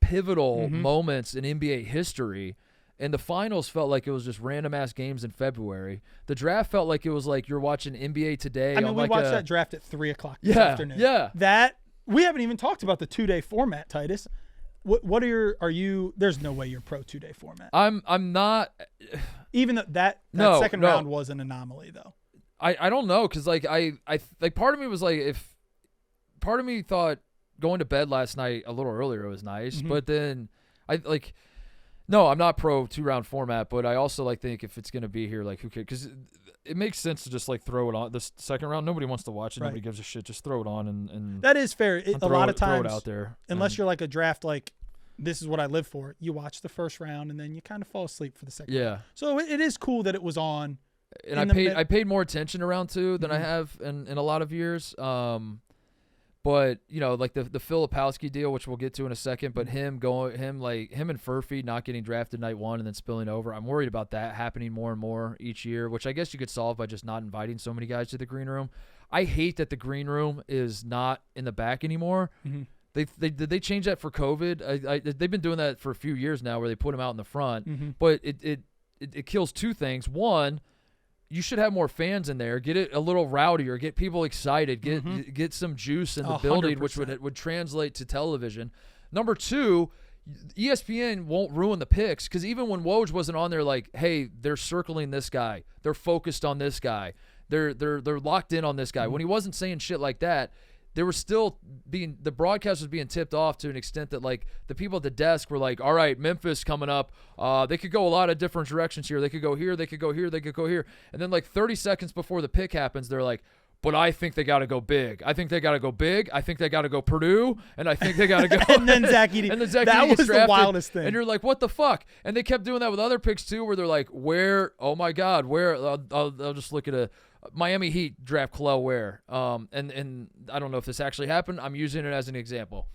pivotal moments in NBA history, and the finals felt like it was just random ass games in February. The draft felt like it was like you're watching NBA Today. I mean, we watched that draft at 3:00 this afternoon. Yeah. That we haven't even talked about the 2-day format, Titus. What are you? There's no way you're pro 2-day format. I'm not. Even that second round was an anomaly though. I don't know, because like I like part of me was like, if part of me thought going to bed last night a little earlier was nice, but then I'm not pro 2-round format, but I also like think if it's gonna be here, like who cares? Because it makes sense to just like throw it on this second round. Nobody wants to watch it. Nobody gives a shit. Just throw it on and that is fair. A lot of times, throw it out there. Unless you're like a draft, like this is what I live for. You watch the first round and then you kind of fall asleep for the second. round. So it is cool that it was on. And I paid more attention to round 2 than I have in a lot of years. But you know, like the Filipowski deal, which we'll get to in a second, but him and Furphy not getting drafted night 1 and then spilling over. I'm worried about that happening more and more each year, which I guess you could solve by just not inviting so many guys to the green room. I hate that the green room is not in the back anymore. Did they change that for COVID? They've been doing that for a few years now, where they put them out in the front. But it kills two things. One, you should have more fans in there. Get it a little rowdier. Get people excited. Get some juice in the building, 100%. Which would translate to television. Number 2, ESPN won't ruin the picks, because even when Woj wasn't on there, like, hey, they're circling this guy. They're focused on this guy. They're locked in on this guy. When he wasn't saying shit like that, there was still the broadcast was being tipped off to an extent that like the people at the desk were like, all right, Memphis coming up. They could go a lot of different directions here. They could go here. They could go here. They could go here. And then like 30 seconds before the pick happens, they're like, but I think they got to go big. I think they got to go big. I think they got to go Purdue. And I think they got to go. And then Zack Edy. That was the wildest thing. And you're like, what the fuck? And they kept doing that with other picks too, where they're like, where? Oh my God, where? I'll just look at Miami Heat draft Kel'el Ware. And I don't know if this actually happened. I'm using it as an example.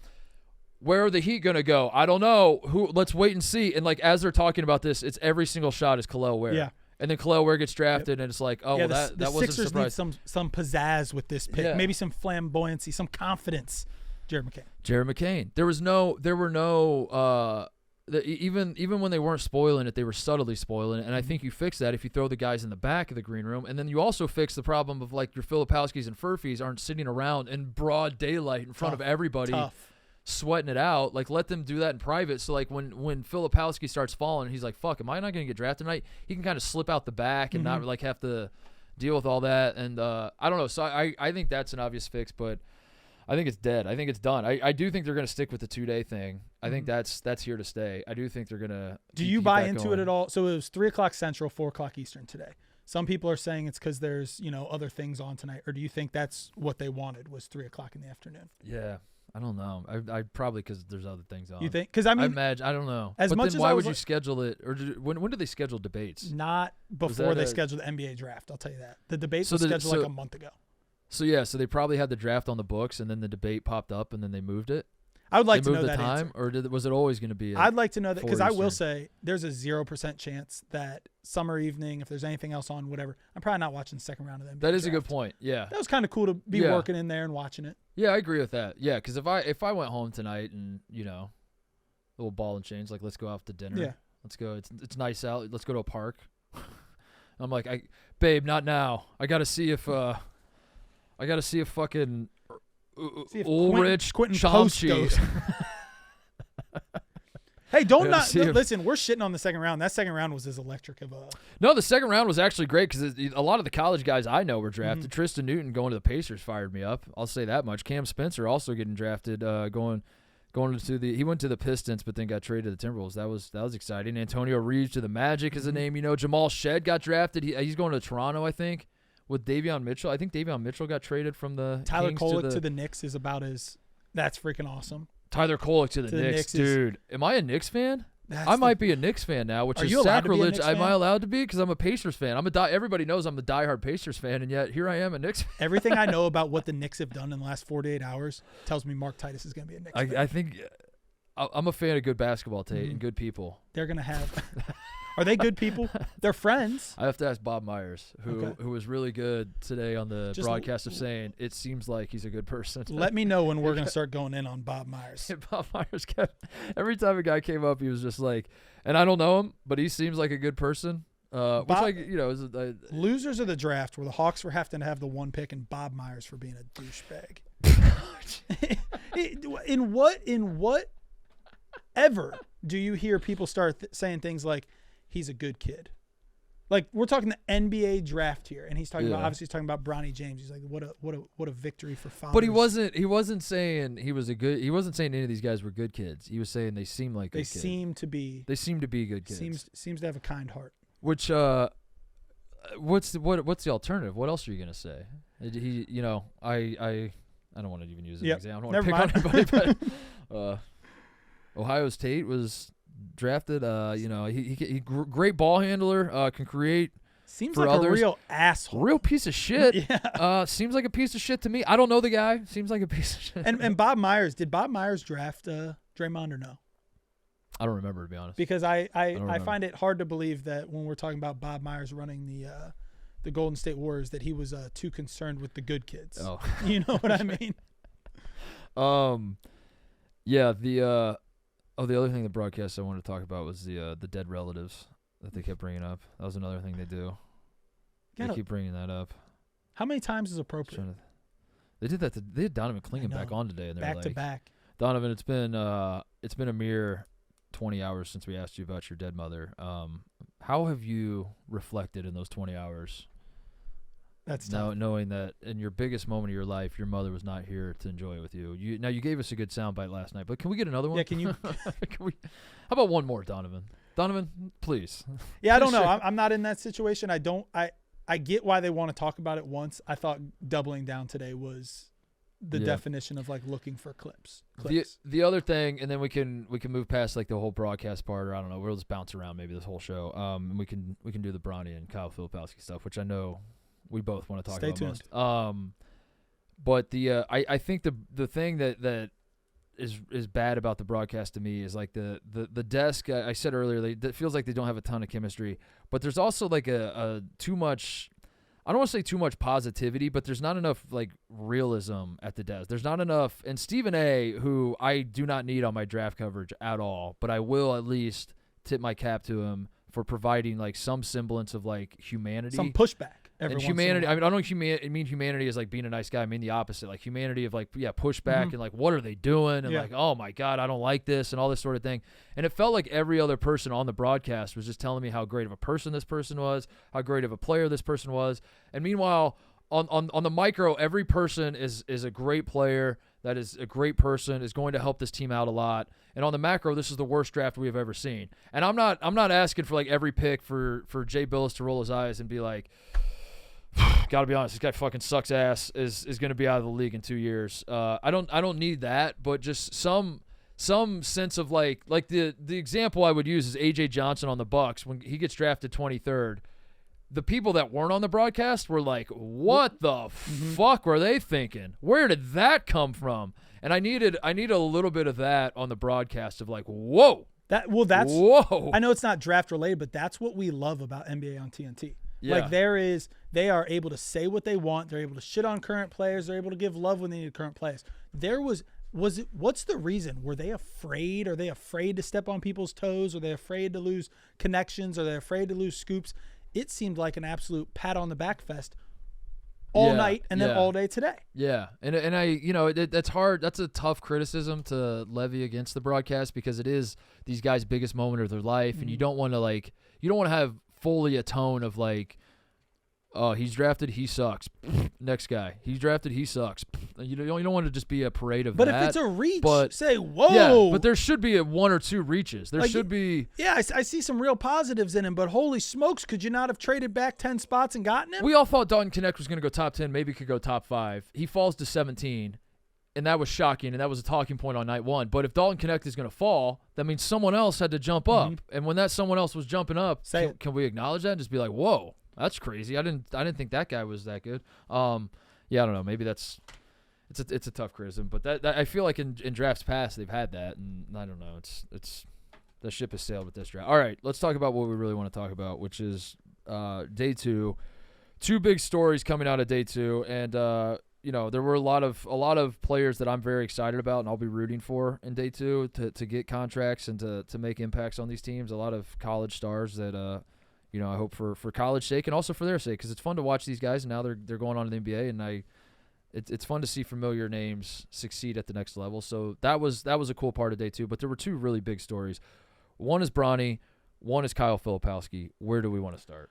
Where are the Heat going to go? I don't know. Let's wait and see. And like as they're talking about this, it's every single shot is Kel'el Ware. Yeah. And then Kel'el Ware gets drafted, and it's like, oh, that wasn't a surprise. The Sixers need some pizzazz with this pick. Yeah. Maybe some flamboyancy, some confidence. Jared McCain. Even when they weren't spoiling it, they were subtly spoiling it. And I think you fix that if you throw the guys in the back of the green room. And then you also fix the problem of like your Filipowskis and Furphys aren't sitting around in broad daylight in front of everybody. Sweating it out. Like, let them do that in private. So like when Filipowski starts falling, he's like, fuck, am I not going to get drafted tonight? He can kind of slip out the back and not like have to deal with all that. And I don't know. So I think that's an obvious fix, but I think it's dead. I think it's done. I do think they're going to stick with the 2-day thing. I think that's here to stay. I do think they're going to. Do you buy into it at all? So it was 3:00 Central, 4:00 Eastern today. Some people are saying it's because there's other things on tonight, or do you think that's what they wanted was 3:00 in the afternoon? Yeah. I don't know. I probably because there's other things on. You think? Because I imagine. I don't know. As but much then as why would you schedule it? Or when do they schedule debates? Not before they schedule the NBA draft. I'll tell you that. The debates were scheduled like a month ago. So yeah, so they probably had the draft on the books, and then the debate popped up, and then they moved it. I would like to know that time, or was it always going to be? I'd like to know that, because I will say there's a 0% chance that summer evening, if there's anything else on, whatever, I'm probably not watching the second round of the NBA That is draft. a good point. Yeah, that was kind of cool to be working in there and watching it. Yeah, I agree with that. Yeah, because if I went home tonight and little ball and chains, like let's go out to dinner. Yeah, let's go. It's nice out. Let's go to a park. I'm like, babe, not now. I got to see if fucking. Ulrich Quentin Post goes. Hey, Hey, listen. We're shitting on the second round. That second round was as electric of a. No, the second round was actually great because a lot of the college guys I know were drafted. Mm-hmm. Tristan Newton going to the Pacers fired me up. I'll say that much. Cam Spencer also getting drafted. He went to the Pistons, but then got traded to the Timberwolves. That was exciting. Antonio Reeves to the Magic is a name you know. Jamal Shed got drafted. He's going to Toronto, I think, with Davion Mitchell. I think Davion Mitchell got traded from the Tyler Kings Kolek to the Knicks is about as. That's freaking awesome. Tyler Kolek to the Knicks, dude. Am I a Knicks fan? I might be a Knicks fan now, which is sacrilege. Am I allowed to be? Because I'm a Pacers fan. Everybody knows I'm the diehard Pacers fan, and yet here I am, a Knicks fan. Everything I know about what the Knicks have done in the last 48 hours tells me Mark Titus is going to be a Knicks fan. I think I'm a fan of good basketball, Tate, and good people. They're going to have – are they good people? They're friends. I have to ask Bob Myers, who was really good today on the broadcast of saying it seems like he's a good person. Let me know when we're going to start going in on Bob Myers. Bob Myers every time a guy came up, he was just like, and I don't know him, but he seems like a good person. Losers of the draft were the Hawks for having to have the one pick and Bob Myers for being a douchebag. In what ever do you hear people start saying things like, he's a good kid? Like, we're talking the NBA draft here, and he's talking about, obviously he's talking about Bronny James. He's like, what a victory for fathers. But he wasn't saying he wasn't saying any of these guys were good kids. He was saying they seem like good kids. They seem to be good kids. Seems to have a kind heart. Which what's the alternative? What else are you gonna say? I don't want to even use an example. I don't want to pick on anybody, but Ohio's Tate was drafted. He great ball handler. Can create. Seems for like others. A real asshole. Real piece of shit. Yeah. Seems like a piece of shit to me. I don't know the guy. Seems like a piece of shit. And Bob Myers, did Bob Myers draft Draymond or no? I don't remember, to be honest. Because I find it hard to believe that when we're talking about Bob Myers running the Golden State Warriors, that he was too concerned with the good kids. Oh. You know what I mean? Yeah, the other thing the broadcast I wanted to talk about was the dead relatives that they kept bringing up. That was another thing they do. They keep bringing that up. How many times is appropriate? They did that. They had Donovan Clingan back on today, and they're back to back. Donovan, it's been a mere 20 hours since we asked you about your dead mother. How have you reflected in those 20 hours? That's tough. Knowing that in your biggest moment of your life, your mother was not here to enjoy it with you. You gave us a good soundbite last night, but can we get another one? Yeah, can you? How about one more, Donovan? Donovan, please. Yeah, I don't know. I'm not in that situation. I get why they want to talk about it once. I thought doubling down today was the definition of like looking for clips. The other thing, and then we can move past like the whole broadcast part, or I don't know, we'll just bounce around maybe this whole show. And we can do the Bronny and Kyle Filipowski stuff, which I know we both want to talk about tuned. most. But I think the thing that is bad about the broadcast to me is like the desk. I said earlier, it feels like they don't have a ton of chemistry, but there's also like a too much. I don't want to say too much positivity, but there's not enough like realism at the desk. There's not enough. And Stephen A., who I do not need on my draft coverage at all, but I will at least tip my cap to him for providing like some semblance of like humanity, some pushback. And humanity. I mean, I don't mean humanity as like being a nice guy. I mean the opposite, like humanity of like pushback and like what are they doing and like oh my god I don't like this and all this sort of thing. And it felt like every other person on the broadcast was just telling me how great of a person this person was, how great of a player this person was. And meanwhile, on the micro, every person is a great player. That is a great person, is going to help this team out a lot. And on the macro, this is the worst draft we have ever seen. And I'm not asking for like every pick for Jay Billis to roll his eyes and be like, gotta be honest, this guy fucking sucks ass, is going to be out of the league in 2 years. I don't need that, but just some sense of like the example I would use is AJ Johnson on the Bucks when he gets drafted 23rd. The people that weren't on the broadcast were like, what the fuck were they thinking? Where did that come from? And I needed a little bit of that on the broadcast of like, whoa. Whoa. I know it's not draft related, but that's what we love about NBA on TNT. Yeah. Like they are able to say what they want. They're able to shit on current players. They're able to give love when they need current players. What's the reason? Were they afraid? Are they afraid to step on people's toes? Are they afraid to lose connections? Are they afraid to lose scoops? It seemed like an absolute pat on the back fest. all night and then all day today. Yeah, and I that's hard. That's a tough criticism to levy against the broadcast because it is these guys' biggest moment of their life, and you don't want to have fully a tone of like, oh, he's drafted, he sucks. Next guy, he's drafted, he sucks. You don't want to just be a parade of that. But if it's a reach, say, whoa. Yeah, but there should be one or two reaches. There should be. Yeah, I see some real positives in him, but holy smokes, could you not have traded back 10 spots and gotten him? We all thought Dalton Knecht was going to go top 10, maybe could go top 5. He falls to 17, and that was shocking, and that was a talking point on night 1. But if Dalton Knecht is going to fall, that means someone else had to jump up. And when that someone else was jumping up, can we acknowledge that and just be like, whoa, that's crazy. I didn't think that guy was that good. Yeah, I don't know. Maybe it's a tough criticism, but that I feel like in drafts past they've had that, and I don't know. It's the ship has sailed with this draft. All right, let's talk about what we really want to talk about, which is day 2. 2 big stories coming out of day 2, and there were a lot of players that I'm very excited about, and I'll be rooting for in day 2 to get contracts and to make impacts on these teams. A lot of college stars that I hope for college sake and also for their sake, because it's fun to watch these guys, and now they're going on to the NBA, and it's fun to see familiar names succeed at the next level. So that was a cool part of day 2. But there were 2 really big stories. One is Bronny, one is Kyle Filipowski. Where do we want to start?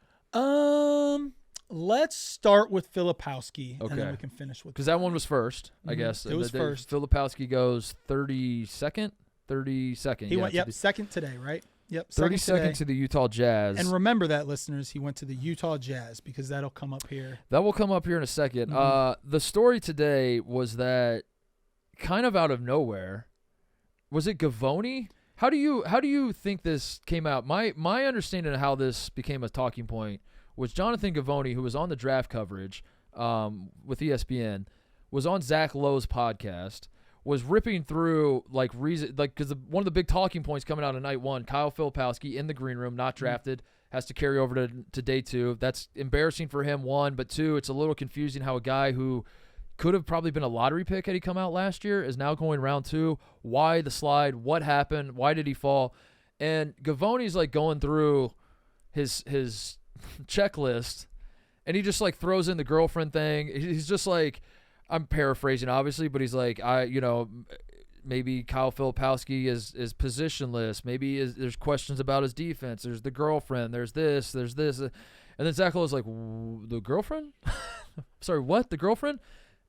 Let's start with Filipowski, and then we can finish with. Because that one was first, I guess. It was first. Filipowski goes 32nd. He went second today, right? Yep, 32nd to the Utah Jazz. And remember that, listeners, he went to the Utah Jazz, because that'll come up here. That will come up here in a second. The story today was that kind of out of nowhere, was it Gavoni? How do you think this came out? My understanding of how this became a talking point was Jonathan Gavoni, who was on the draft coverage with ESPN, was on Zach Lowe's podcast, was ripping through because one of the big talking points coming out of night 1, Kyle Filipowski in the green room, not drafted, has to carry over to day 2. That's embarrassing for him, 1, but 2, it's a little confusing how a guy who could have probably been a lottery pick had he come out last year is now going round 2. Why the slide? What happened? Why did he fall? And Gavoni's like going through his checklist, and he just like throws in the girlfriend thing. He's just like, I'm paraphrasing obviously, but he's like, maybe Kyle Filipowski is positionless. Maybe there's questions about his defense. There's the girlfriend. There's this. And then Zach Lowe's like, the girlfriend? Sorry, what? The girlfriend?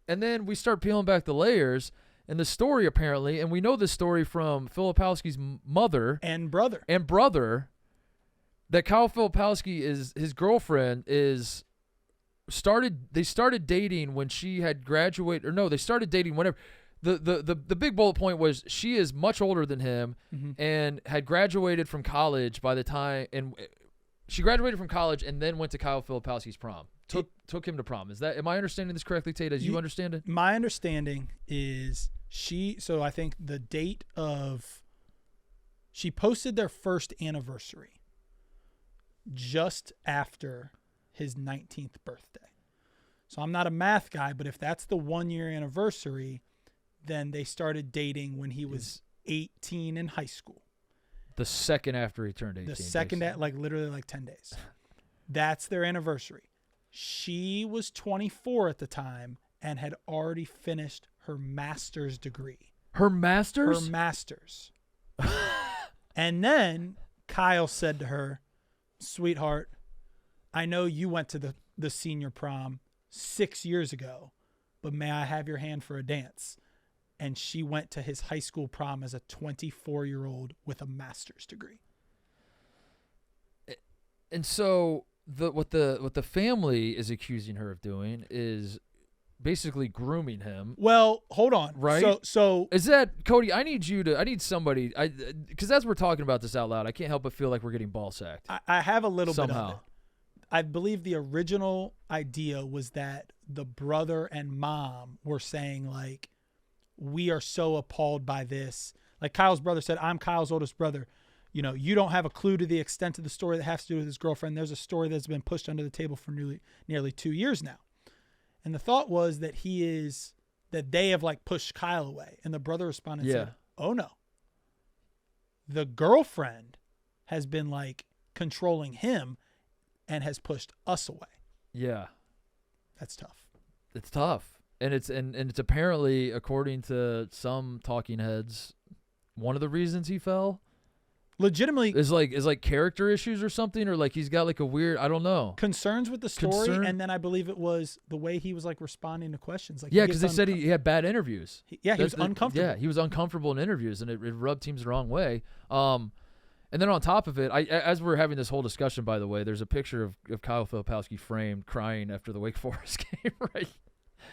And then we start peeling back the layers, and the story apparently, and we know this story from Filipowski's mother and brother, that Kyle Filipowski his girlfriend they started dating when she had graduated, or no, they started dating whenever. The big bullet point was she is much older than him and had graduated from college by the time, and she graduated from college and then went to Kyle Filipowski's prom. Took him to prom. Am I understanding this correctly, Tate, as you understand it? My understanding is so I think the date she posted their first anniversary just after his 19th birthday. So I'm not a math guy, but if that's the 1-year anniversary, then they started dating when he was 18 in high school. The second after he turned 18. The second literally 10 days. That's their anniversary. She was 24 at the time and had already finished her master's degree. Her master's? Her master's. And then Kyle said to her, sweetheart, I know you went to the senior prom 6 years ago, but may I have your hand for a dance? And she went to his high school prom as a 24-year-old with a master's degree. And so what the family is accusing her of doing is basically grooming him. Well, hold on. Right? So is that, Cody, I need somebody, because as we're talking about this out loud, I can't help but feel like we're getting ball sacked. I have a little somehow. Bit of it. I believe the original idea was that the brother and mom were saying, like, we are so appalled by this. Like Kyle's brother said, I'm Kyle's oldest brother. You don't have a clue to the extent of the story that has to do with his girlfriend. There's a story that's been pushed under the table for nearly 2 years now. And the thought was that they have like pushed Kyle away. And the brother responded and said, oh no. The girlfriend has been like controlling him and has pushed us away. Yeah. That's tough. it's tough. And it's apparently, according to some talking heads, one of the reasons he fell legitimately is like character issues or something, or like he's got like a weird, I don't know, concerns with the story. And then I believe it was the way he was like responding to questions. Like, yeah, because they said he had bad interviews. He was uncomfortable. Yeah, he was uncomfortable in interviews, and it rubbed teams the wrong way. And then on top of it, as we're having this whole discussion, by the way, there's a picture of Kyle Filipowski framed crying after the Wake Forest game, right?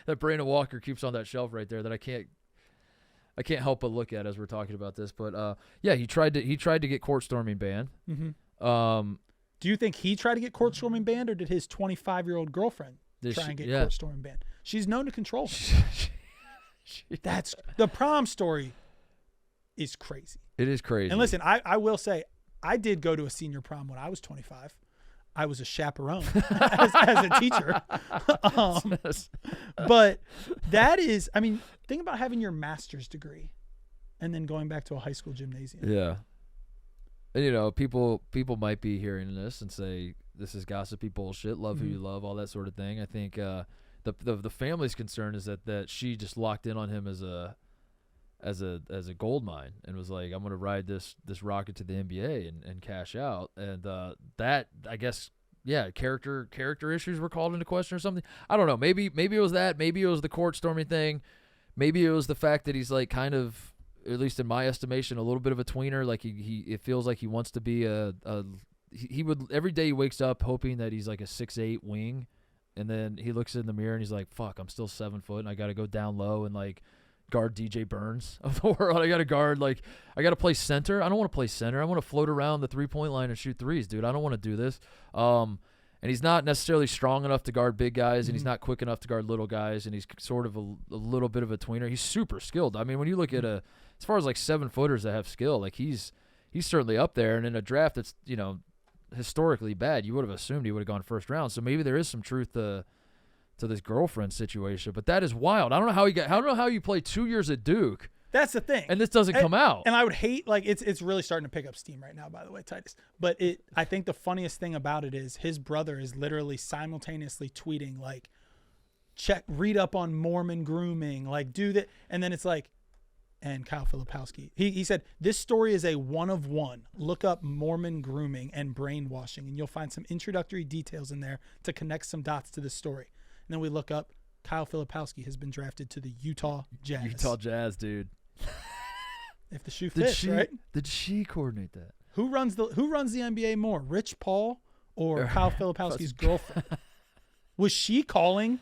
That Brandon Walker keeps on that shelf right there that I can't help but look at as we're talking about this. But yeah, he tried to get court storming banned. Mm-hmm. Do you think he tried to get court storming banned, or did his 25-year-old girlfriend try and get court storming banned? She's known to control him. That's the prom story. Is crazy. It is crazy. And listen, I will say, I did go to a senior prom when I was 25. I was a chaperone as a teacher. But that is, I mean, think about having your master's degree and then going back to a high school gymnasium. Yeah. And, you know, people might be hearing this and say, this is gossipy bullshit, love who you love, all that sort of thing. I think the family's concern is that she just locked in on him as a gold mine and was like, I'm going to ride this rocket to the NBA and cash out. And that, I guess, yeah, character issues were called into question or something. I don't know. Maybe it was that. Maybe it was the court storming thing. Maybe it was the fact that he's like kind of, at least in my estimation, a little bit of a tweener. Like it feels like he wants to be he would, every day he wakes up hoping that he's like a 6'8" wing. And then he looks in the mirror and he's like, fuck, I'm still 7 foot and I got to go down low and like guard DJ Burns of the world. I got to guard, like, I got to play center. I don't want to play center. I want to float around the 3-point line and shoot threes, dude. I don't want to do this. And he's not necessarily strong enough to guard big guys, and he's not quick enough to guard little guys, and he's sort of a little bit of a tweener. He's super skilled. I mean, when you look at as far as like 7-footers that have skill, like he's certainly up there. And in a draft that's, you know, historically bad, you would have assumed he would have gone first round. So maybe there is some truth to this girlfriend situation, but that is wild. I don't know how you play 2 years at Duke. That's the thing. And this doesn't come out. And I would hate, like, it's really starting to pick up steam right now, by the way, Titus. But I think the funniest thing about it is his brother is literally simultaneously tweeting, like, read up on Mormon grooming, like, do that. And then it's like, and Kyle Filipowski, he said, this story is a one of one. Look up Mormon grooming and brainwashing, and you'll find some introductory details in there to connect some dots to the story. And then we look up, Kyle Filipowski has been drafted to the Utah Jazz. Utah Jazz, dude. If the shoe fits, right? Did she coordinate that? Who runs the NBA more, Rich Paul or Kyle Filipowski's girlfriend? Was she calling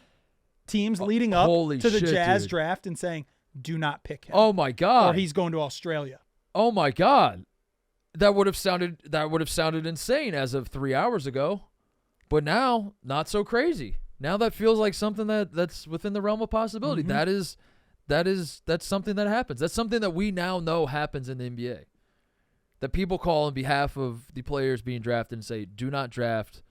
teams leading up to the Jazz draft and saying, do not pick him? Oh my God. Or he's going to Australia. Oh my God. That would have sounded insane as of 3 hours ago. But now, not so crazy. Now that feels like something that's within the realm of possibility. Mm-hmm. That's something that happens. That's something that we now know happens in the NBA. That people call on behalf of the players being drafted and say, do not draft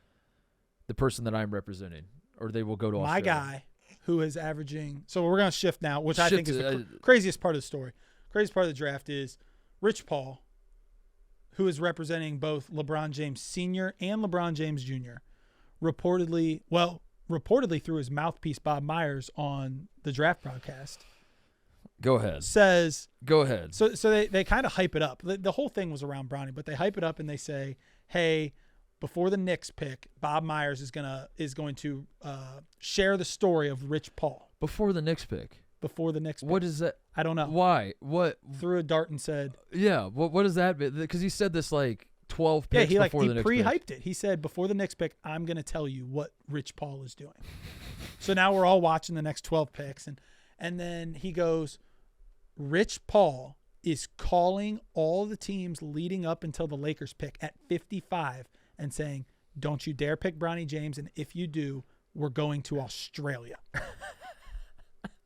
the person that I'm representing, or they will go to Australia. My guy, who is averaging, so we're going to shift now, which I think is the craziest part of the story. Craziest part of the draft is Rich Paul, who is representing both LeBron James Sr. and LeBron James Jr., reportedly through his mouthpiece, Bob Myers, on the draft broadcast. Go ahead. Go ahead. So they kind of hype it up. The whole thing was around Bronny, but they hype it up and they say, hey, before the Knicks pick, Bob Myers is going to share the story of Rich Paul. Before the Knicks pick? Before the Knicks pick. What is that? I don't know. Why? What? Threw a dart and said. Yeah. What does that mean? Because he said this like 12 picks before the Knicks pick. He pre-hyped it. He said, before the Knicks pick, I'm going to tell you what Rich Paul is doing. So now we're all watching the next 12 picks. And then he goes, Rich Paul is calling all the teams leading up until the Lakers pick at 55 and saying, don't you dare pick Bronny James. And if you do, we're going to Australia.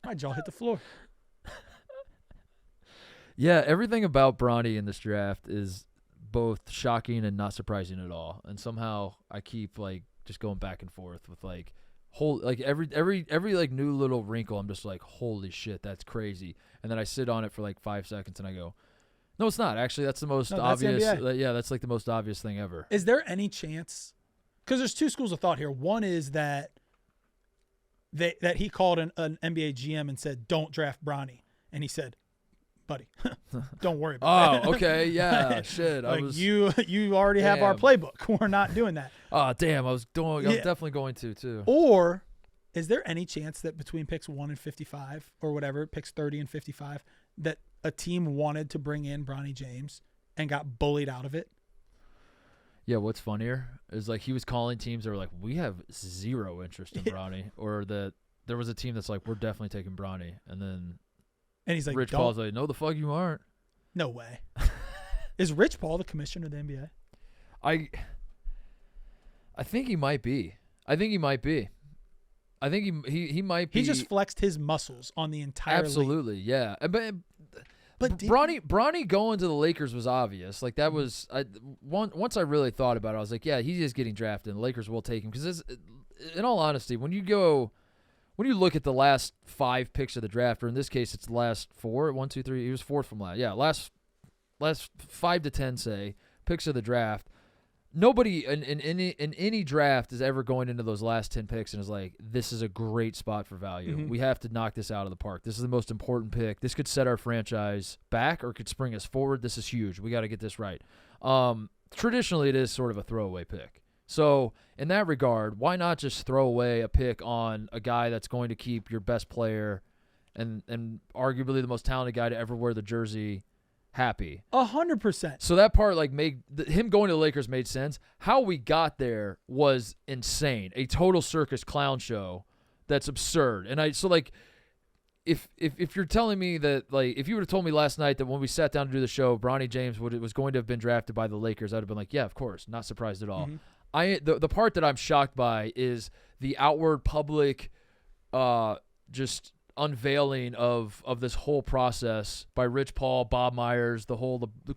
My jaw hit the floor. Yeah, everything about Bronny in this draft is both shocking and not surprising at all. And somehow I keep like just going back and forth with like every like new little wrinkle. I'm just like, holy shit, that's crazy. And then I sit on it for like 5 seconds and I go, no, it's not. Actually, that's the most obvious. Yeah, that's like the most obvious thing ever. Is there any chance? Because there's two schools of thought here. One is that that he called an NBA GM and said, "Don't draft Bronny," and he said, "Buddy, don't worry about it." Oh, okay, yeah, shit. You already have our playbook. We're not doing that. Oh, damn. I was definitely going to too. Or is there any chance that between picks 1 and 55 or whatever, picks 30 and 55, that a team wanted to bring in Bronny James and got bullied out of it? Yeah, what's funnier is like he was calling teams that were like, we have zero interest in Bronny, or that there was a team that's like, we're definitely taking Bronny, and he's like, Rich Paul's like, no, the fuck you aren't. No way. Is Rich Paul the commissioner of the NBA? I think he might be. I think he might be. He just flexed his muscles on the entire Absolutely, league. Yeah. But Bronny going to the Lakers was obvious. Like that was once I really thought about it, I was like, yeah, he's just getting drafted, and the Lakers will take him. Because in all honesty, when you look at the last 5 picks of the draft, or in this case, it's the last 4. 1, 2, 3. He was 4th from last. Yeah, last 5 to 10 say picks of the draft. Nobody in any draft is ever going into those last 10 picks and is like, this is a great spot for value. Mm-hmm. We have to knock this out of the park. This is the most important pick. This could set our franchise back or could spring us forward. This is huge. We got to get this right. Traditionally, it is sort of a throwaway pick. So in that regard, why not just throw away a pick on a guy that's going to keep your best player and arguably the most talented guy to ever wear the jersey happy? 100%. So that part, like, him going to the Lakers made sense. How we got there was insane. A total circus clown show that's absurd. And if you're telling me that, like, if you would have told me last night that when we sat down to do the show, Bronny James was going to have been drafted by the Lakers, I'd have been like, yeah, of course, not surprised at all. Mm-hmm. The part that I'm shocked by is the outward public just unveiling of this whole process by Rich Paul, Bob Myers, the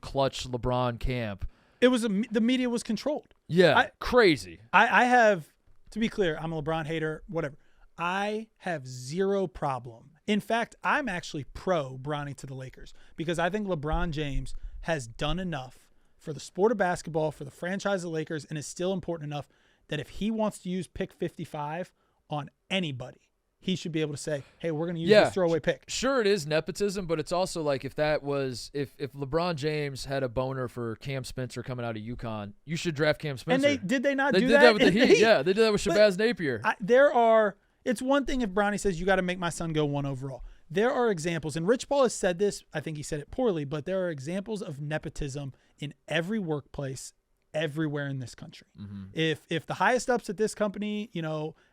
clutch LeBron camp. It was the media was controlled. Yeah, crazy. I have, to be clear, I'm a LeBron hater, whatever. I have zero problem. In fact, I'm actually pro Bronny to the Lakers because I think LeBron James has done enough for the sport of basketball, for the franchise of the Lakers, and is still important enough that if he wants to use pick 55 on anybody, he should be able to say, hey, we're going to use this throwaway pick. Sure, it is nepotism, but it's also like if LeBron James had a boner for Cam Spencer coming out of UConn, you should draft Cam Spencer. And did they not do that? They did that with the Heat. Yeah, they did that with Shabazz Napier. It's one thing if Bronny says, you got to make my son go 1 overall. There are examples, and Rich Paul has said this, I think he said it poorly, but there are examples of nepotism in every workplace everywhere in this country. Mm-hmm. If the highest ups at this company,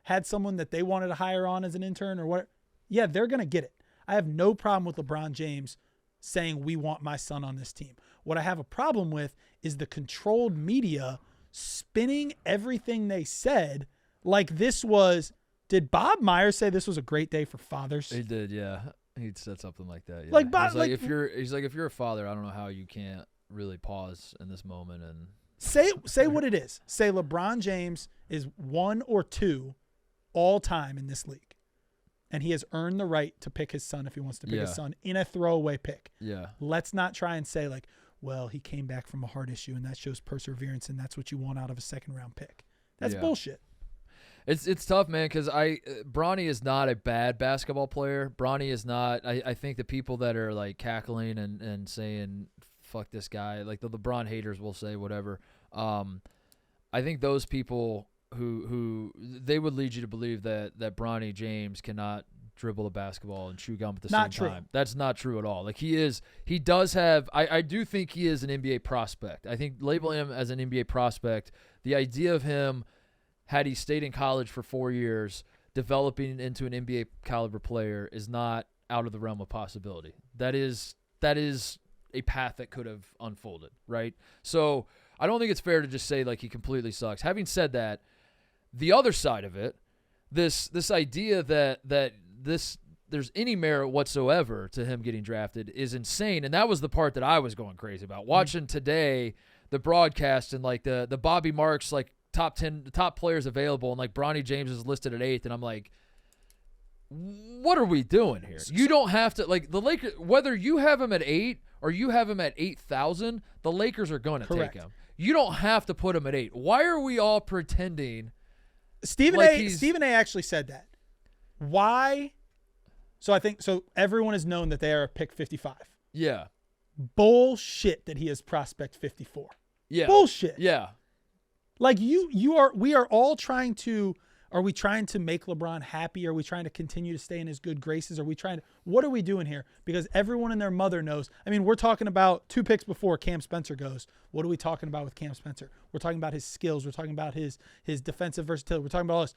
had someone that they wanted to hire on as an intern or what, yeah, they're going to get it. I have no problem with LeBron James saying we want my son on this team. What I have a problem with is the controlled media spinning everything they said like this was. Did Bob Myers say this was a great day for fathers? He did, yeah. He said something like that. Yeah. Like Bob, if you're a father, I don't know how you can't really pause in this moment and say what it is. Say LeBron James is 1 or 2 all time in this league, and he has earned the right to pick his son if he wants to pick his son in a throwaway pick. Yeah. Let's not try and say like, well, he came back from a heart issue and that shows perseverance and that's what you want out of a 2nd round pick. That's bullshit. It's tough, man, because Bronny is not a bad basketball player. Bronny is not. I think the people that are like cackling and saying fuck this guy, like the LeBron haters will say whatever. I think those people who they would lead you to believe that Bronny James cannot dribble a basketball and chew gum at the same time. That's not true at all. Like he does have. I do think he is an NBA prospect. I think label him as an NBA prospect. The idea of him, had he stayed in college for 4 years, developing into an NBA caliber player is not out of the realm of possibility. That is a path that could have unfolded, right? So I don't think it's fair to just say like he completely sucks. Having said that, the other side of it, this idea that there's any merit whatsoever to him getting drafted is insane, and that was the part that I was going crazy about. Watching today the broadcast and like the Bobby Marks like top 10, the top players available, and like Bronny James is listed at 8th, and I'm like, what are we doing here? You don't have to, like, the Lakers, whether you have him at 8 or you have him at 8,000, the Lakers are going to take him. You don't have to put him at 8. Why are we all pretending? Stephen A. actually said that. Why? So I think everyone has known that they are pick 55. Yeah. Bullshit that he is prospect 54. Yeah. Bullshit. Yeah. Like we are all trying to. Are we trying to make LeBron happy? Are we trying to continue to stay in his good graces? What are we doing here? Because everyone and their mother knows. I mean, we're talking about 2 picks before Cam Spencer goes. What are we talking about with Cam Spencer? We're talking about his skills. We're talking about his defensive versatility. We're talking about all this.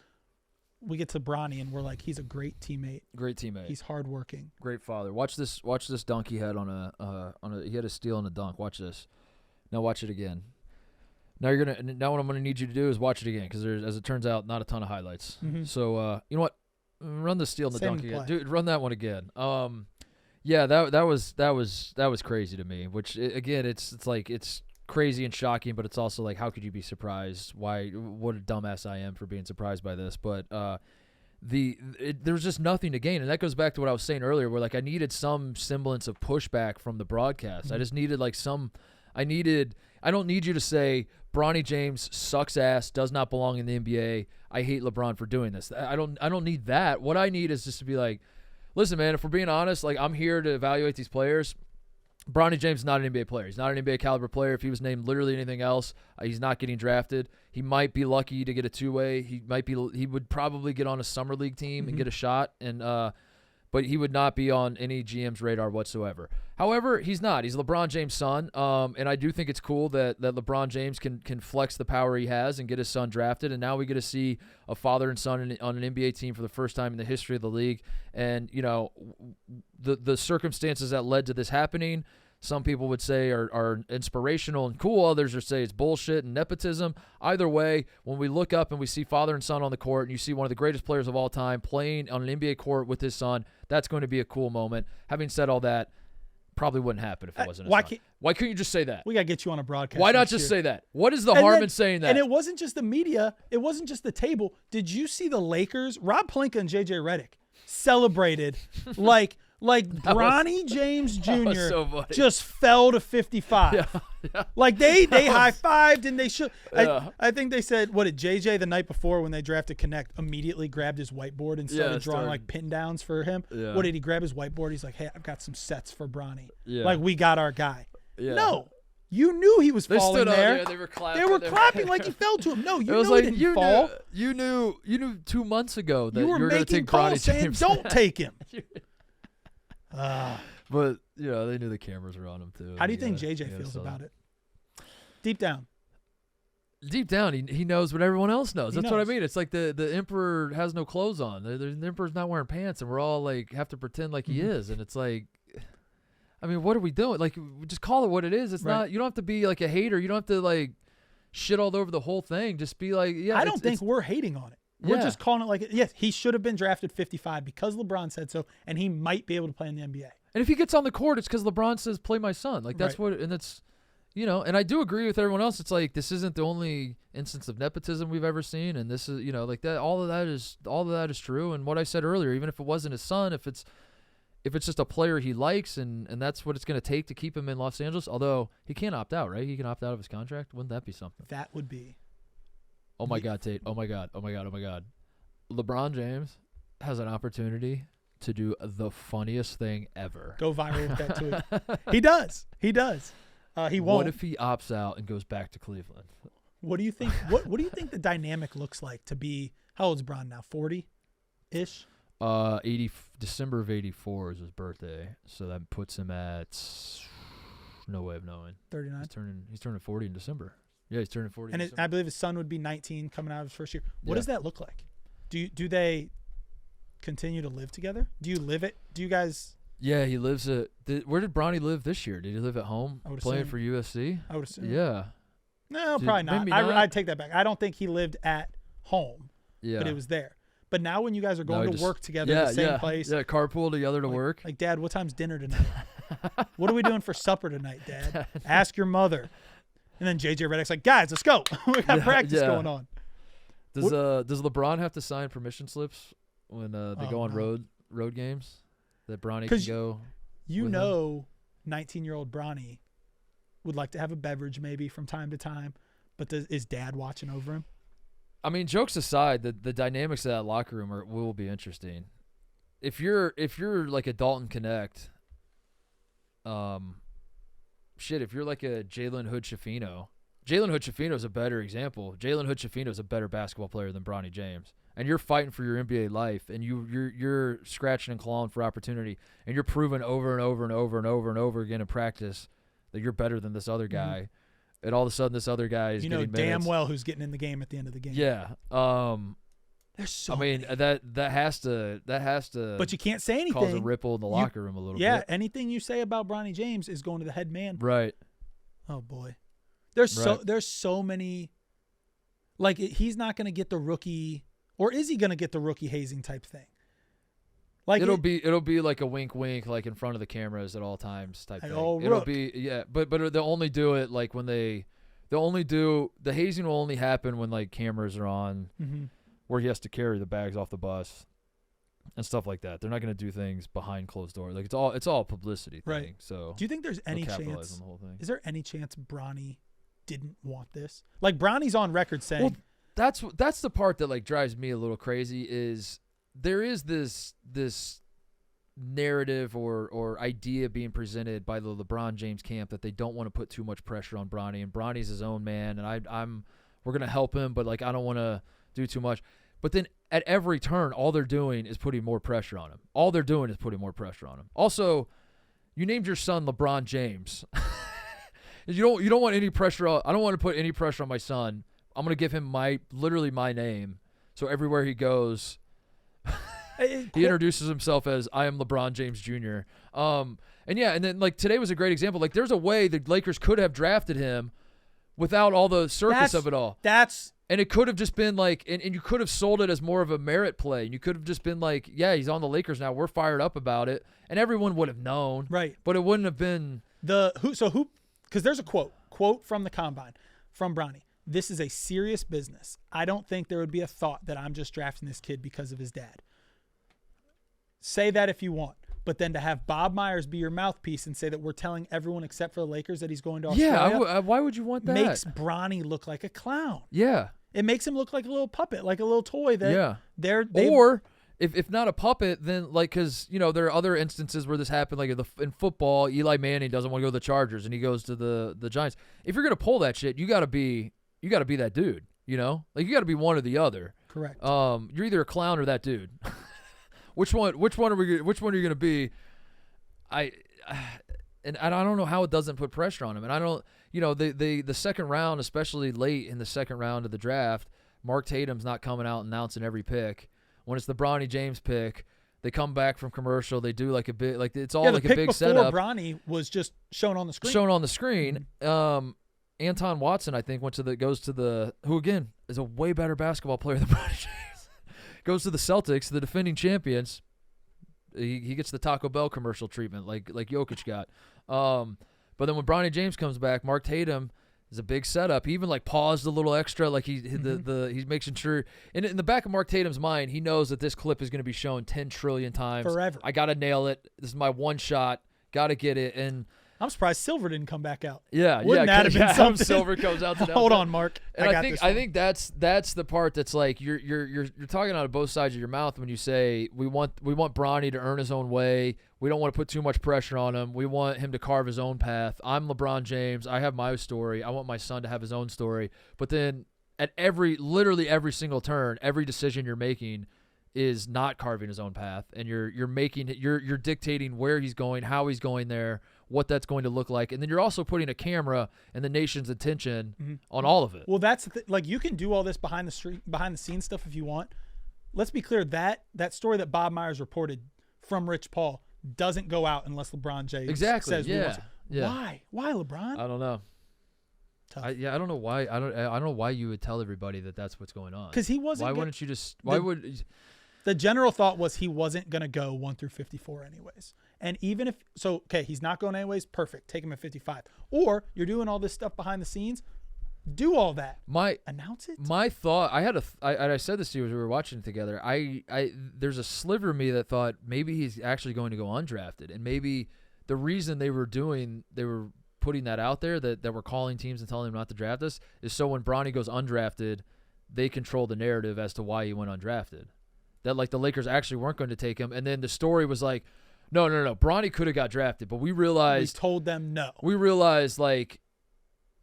We get to Bronny and we're like, he's a great teammate. Great teammate. He's hardworking. Great father. Watch this dunk he had he had a steal and a dunk. Watch this. Now watch it again. Now what I'm gonna need you to do is watch it again because there's, as it turns out, not a ton of highlights. Mm-hmm. So you know what? Run the steal and the Same dunk again. play. Dude, run that one again. Yeah, that was crazy to me. Which again, it's like it's crazy and shocking, but it's also like, how could you be surprised? What a dumbass I am for being surprised by this. But there was just nothing to gain, and that goes back to what I was saying earlier, where like I needed some semblance of pushback from the broadcast. Mm-hmm. I just needed I don't need you to say Bronny James sucks ass, does not belong in the NBA. I hate LeBron for doing this. I don't need that. What I need is just to be like, listen, man, if we're being honest, like I'm here to evaluate these players. Bronny James is not an NBA player. He's not an NBA caliber player. If he was named literally anything else, he's not getting drafted. He might be lucky to get a 2-way. He would probably get on a summer league team and get a shot, but he would not be on any GM's radar whatsoever. However, he's not. He's LeBron James' son, and I do think it's cool that LeBron James can flex the power he has and get his son drafted, and now we get to see a father and son on an NBA team for the first time in the history of the league. And, you know, the circumstances that led to this happening, some people would say are inspirational and cool. Others would say it's bullshit and nepotism. Either way, when we look up and we see father and son on the court and you see one of the greatest players of all time playing on an NBA court with his son, that's going to be a cool moment. Having said all that, probably wouldn't happen if it wasn't his son. Why couldn't you just say that? We got to get you on a broadcast. Why not just say that? What is the harm in saying that? And it wasn't just the media. It wasn't just the table. Did you see the Lakers? Rob Pelinka and J.J. Redick celebrated like Bronny James Jr. So just fell to 55. Yeah. Like they high-fived and they should. Yeah. I think they said, what did JJ the night before when they drafted Connect immediately grabbed his whiteboard and started drawing like pin downs for him? Yeah. What did he grab his whiteboard? He's like, hey, I've got some sets for Bronny. Yeah. Like we got our guy. Yeah. No. You knew he was falling stood up there. there. They were clapping. They were clapping like he fell to him. No, you was knew like, he didn't fall. You knew 2 months ago that You were were going to making take calls Bronny saying, James. don't take him. But, you know, they knew the cameras were on him, too. How do you think JJ feels about it? Deep down. Deep down, he knows what everyone else knows. That's what I knows. mean. It's like the emperor has no clothes on. The emperor's not wearing pants, and we're all, like, have to pretend like he is. And it's like, I mean, what are we doing? Like, just call it what it is. It's not. You don't have to be, like, a hater. You don't have to, like, shit all over the whole thing. Just be like, yeah. I don't think we're hating on it. We're just calling it like it. Yes, he should have been drafted 55 because LeBron said so, and he might be able to play in the NBA. And if he gets on the court, it's because LeBron says, play my son. Like, that's what, and that's, you know, and I do agree with everyone else. It's like, this isn't the only instance of nepotism we've ever seen. And this is, you know, like that, all of that is true. And what I said earlier, even if it wasn't his son, if it's just a player he likes and that's what it's going to take to keep him in Los Angeles, although he can't opt out, right? He can opt out of his contract. Wouldn't that be something? That would be. Oh my God, Tate. Oh my God. LeBron James has an opportunity to do the funniest thing ever. Go viral with that tweet. He does. He won't. What if he opts out and goes back to Cleveland? What do you think? What do you think the dynamic looks like to be? How old's Bron now? 40-ish. December of '84 is his birthday, so that puts him at no way of knowing. 39. He's turning 40 in December. Yeah, he's turning 40. And I believe his son would be 19 coming out of his first year. What Yeah. does that look like? Do they continue to live together? Do you live it? Do you guys? Yeah, he lives at. Where did Bronny live this year? Did he live at home I would playing assume. for USC? I would assume. Yeah. No, probably not. maybe not. I'd take that back. I don't think he lived at home, Yeah. but it was there. But now when you guys are going to work together in the same place. Yeah, carpool together to work. Like, Dad, what time's dinner tonight? What are we doing for supper tonight, Dad? Ask your mother. And then JJ Redick's like, guys, let's go. We got practice going on. Does LeBron have to sign permission slips when they go on road games? That Bronny can go. You know, 19-year-old Bronny would like to have a beverage maybe from time to time, but is Dad watching over him? I mean, jokes aside, the dynamics of that locker room will be interesting. If you're like a Dalton Connect, if you're like a Jalen Hood-Schifino is a better example. Jalen Hood-Schifino is a better basketball player than Bronny James. And you're fighting for your NBA life, and you're scratching and clawing for opportunity, and you're proving over and over and over and over and over again in practice that you're better than this other guy. And all of a sudden, this other guy is getting damn minutes. well who's getting in the game at the end of the game. Yeah. There's so. I mean, many. that has to. But you can't say anything. Cause a ripple in the locker room a little bit. Yeah. Anything you say about Bronny James is going to the head man. Right. Oh boy. There's so many. Like he's not going to get the rookie, or is he going to get the rookie hazing type thing? Like it'll be like a wink, like in front of the cameras at all times type thing. Oh, it'll be but they'll only do it like when the hazing will only happen when like cameras are on, where he has to carry the bags off the bus and stuff like that. They're not going to do things behind closed doors. Like it's all publicity thing. Right. So do you think there's any chance? On the whole thing. Is there any chance Bronny didn't want this? Like Bronny's on record saying. Well, that's the part that like drives me a little crazy is. There is this narrative or idea being presented by the LeBron James camp that they don't want to put too much pressure on Bronny, and Bronny's his own man, and we're gonna help him, but like I don't want to do too much. But then at every turn, all they're doing is putting more pressure on him. Also, you named your son LeBron James. You don't want any pressure. I don't want to put any pressure on my son. I'm gonna give him literally my name, so everywhere he goes. He introduces himself as I am LeBron James Jr. And then like today was a great example. Like there's a way the Lakers could have drafted him without all the circus of it all. And it could have just been like, and you could have sold it as more of a merit play. And you could have just been like, yeah, he's on the Lakers now. We're fired up about it, and everyone would have known. Right. But it wouldn't have been because there's a quote from the combine from Bronny. This is a serious business. I don't think there would be a thought that I'm just drafting this kid because of his dad. Say that if you want, but then to have Bob Myers be your mouthpiece and say that we're telling everyone except for the Lakers that he's going to Australia. Yeah, why would you want that? Makes Bronny look like a clown. Yeah. It makes him look like a little puppet, like a little toy that or if not a puppet, then like because there are other instances where this happened, like in football, Eli Manning doesn't want to go to the Chargers and he goes to the Giants. If you're gonna pull that shit, you gotta be that dude. Like you gotta be one or the other. Correct. You're either a clown or that dude. Which one are you gonna be? I don't know how it doesn't put pressure on him, and I don't. The second round, especially late in the second round of the draft, Mark Tatum's not coming out announcing every pick. When it's the Bronny James pick, they come back from commercial. They do like a bit, like it's all like a big setup. Bronny was just shown on the screen. Anton Watson, I think, goes to the who again is a way better basketball player than Bronny James. Goes to the Celtics, the defending champions. He gets the Taco Bell commercial treatment like Jokic got. But then when Bronny James comes back, Mark Tatum is a big setup. He even like paused a little extra, like he's making sure. In the back of Mark Tatum's mind, he knows that this clip is going to be shown 10 trillion times. Forever. I got to nail it. This is my one shot. Got to get it. And I'm surprised Silver didn't come back out. Yeah, Wouldn't that have been something? Silver comes out. Hold on, Mark. And I think that's the part that's like you're talking out of both sides of your mouth when you say we want Bronny to earn his own way. We don't want to put too much pressure on him. We want him to carve his own path. I'm LeBron James. I have my story. I want my son to have his own story. But then at literally every single turn, every decision you're making is not carving his own path, and you're dictating where he's going, how he's going there, what that's going to look like, and then you're also putting a camera and the nation's attention on all of it. Well, that's like you can do all this behind the scenes stuff if you want. Let's be clear that story that Bob Myers reported from Rich Paul doesn't go out unless LeBron James says we want to. Yeah. Why LeBron? I don't know. Tough. I don't know why. I don't know why you would tell everybody that that's what's going on. Because he wasn't. Why wouldn't you just? Why would? The general thought was he wasn't going to go 1 through 54 anyways. And even if he's not going anyways. Perfect. Take him at 55. Or you're doing all this stuff behind the scenes. Do all that. Announce it. My thought. I said this to you as we were watching it together. There's a sliver of me that thought maybe he's actually going to go undrafted, and maybe the reason they were putting that out there that we're calling teams and telling them not to draft us is so when Bronny goes undrafted, they control the narrative as to why he went undrafted. That like the Lakers actually weren't going to take him, and then the story was like, no, Bronny could have got drafted, but we realized we told them no. We realized like,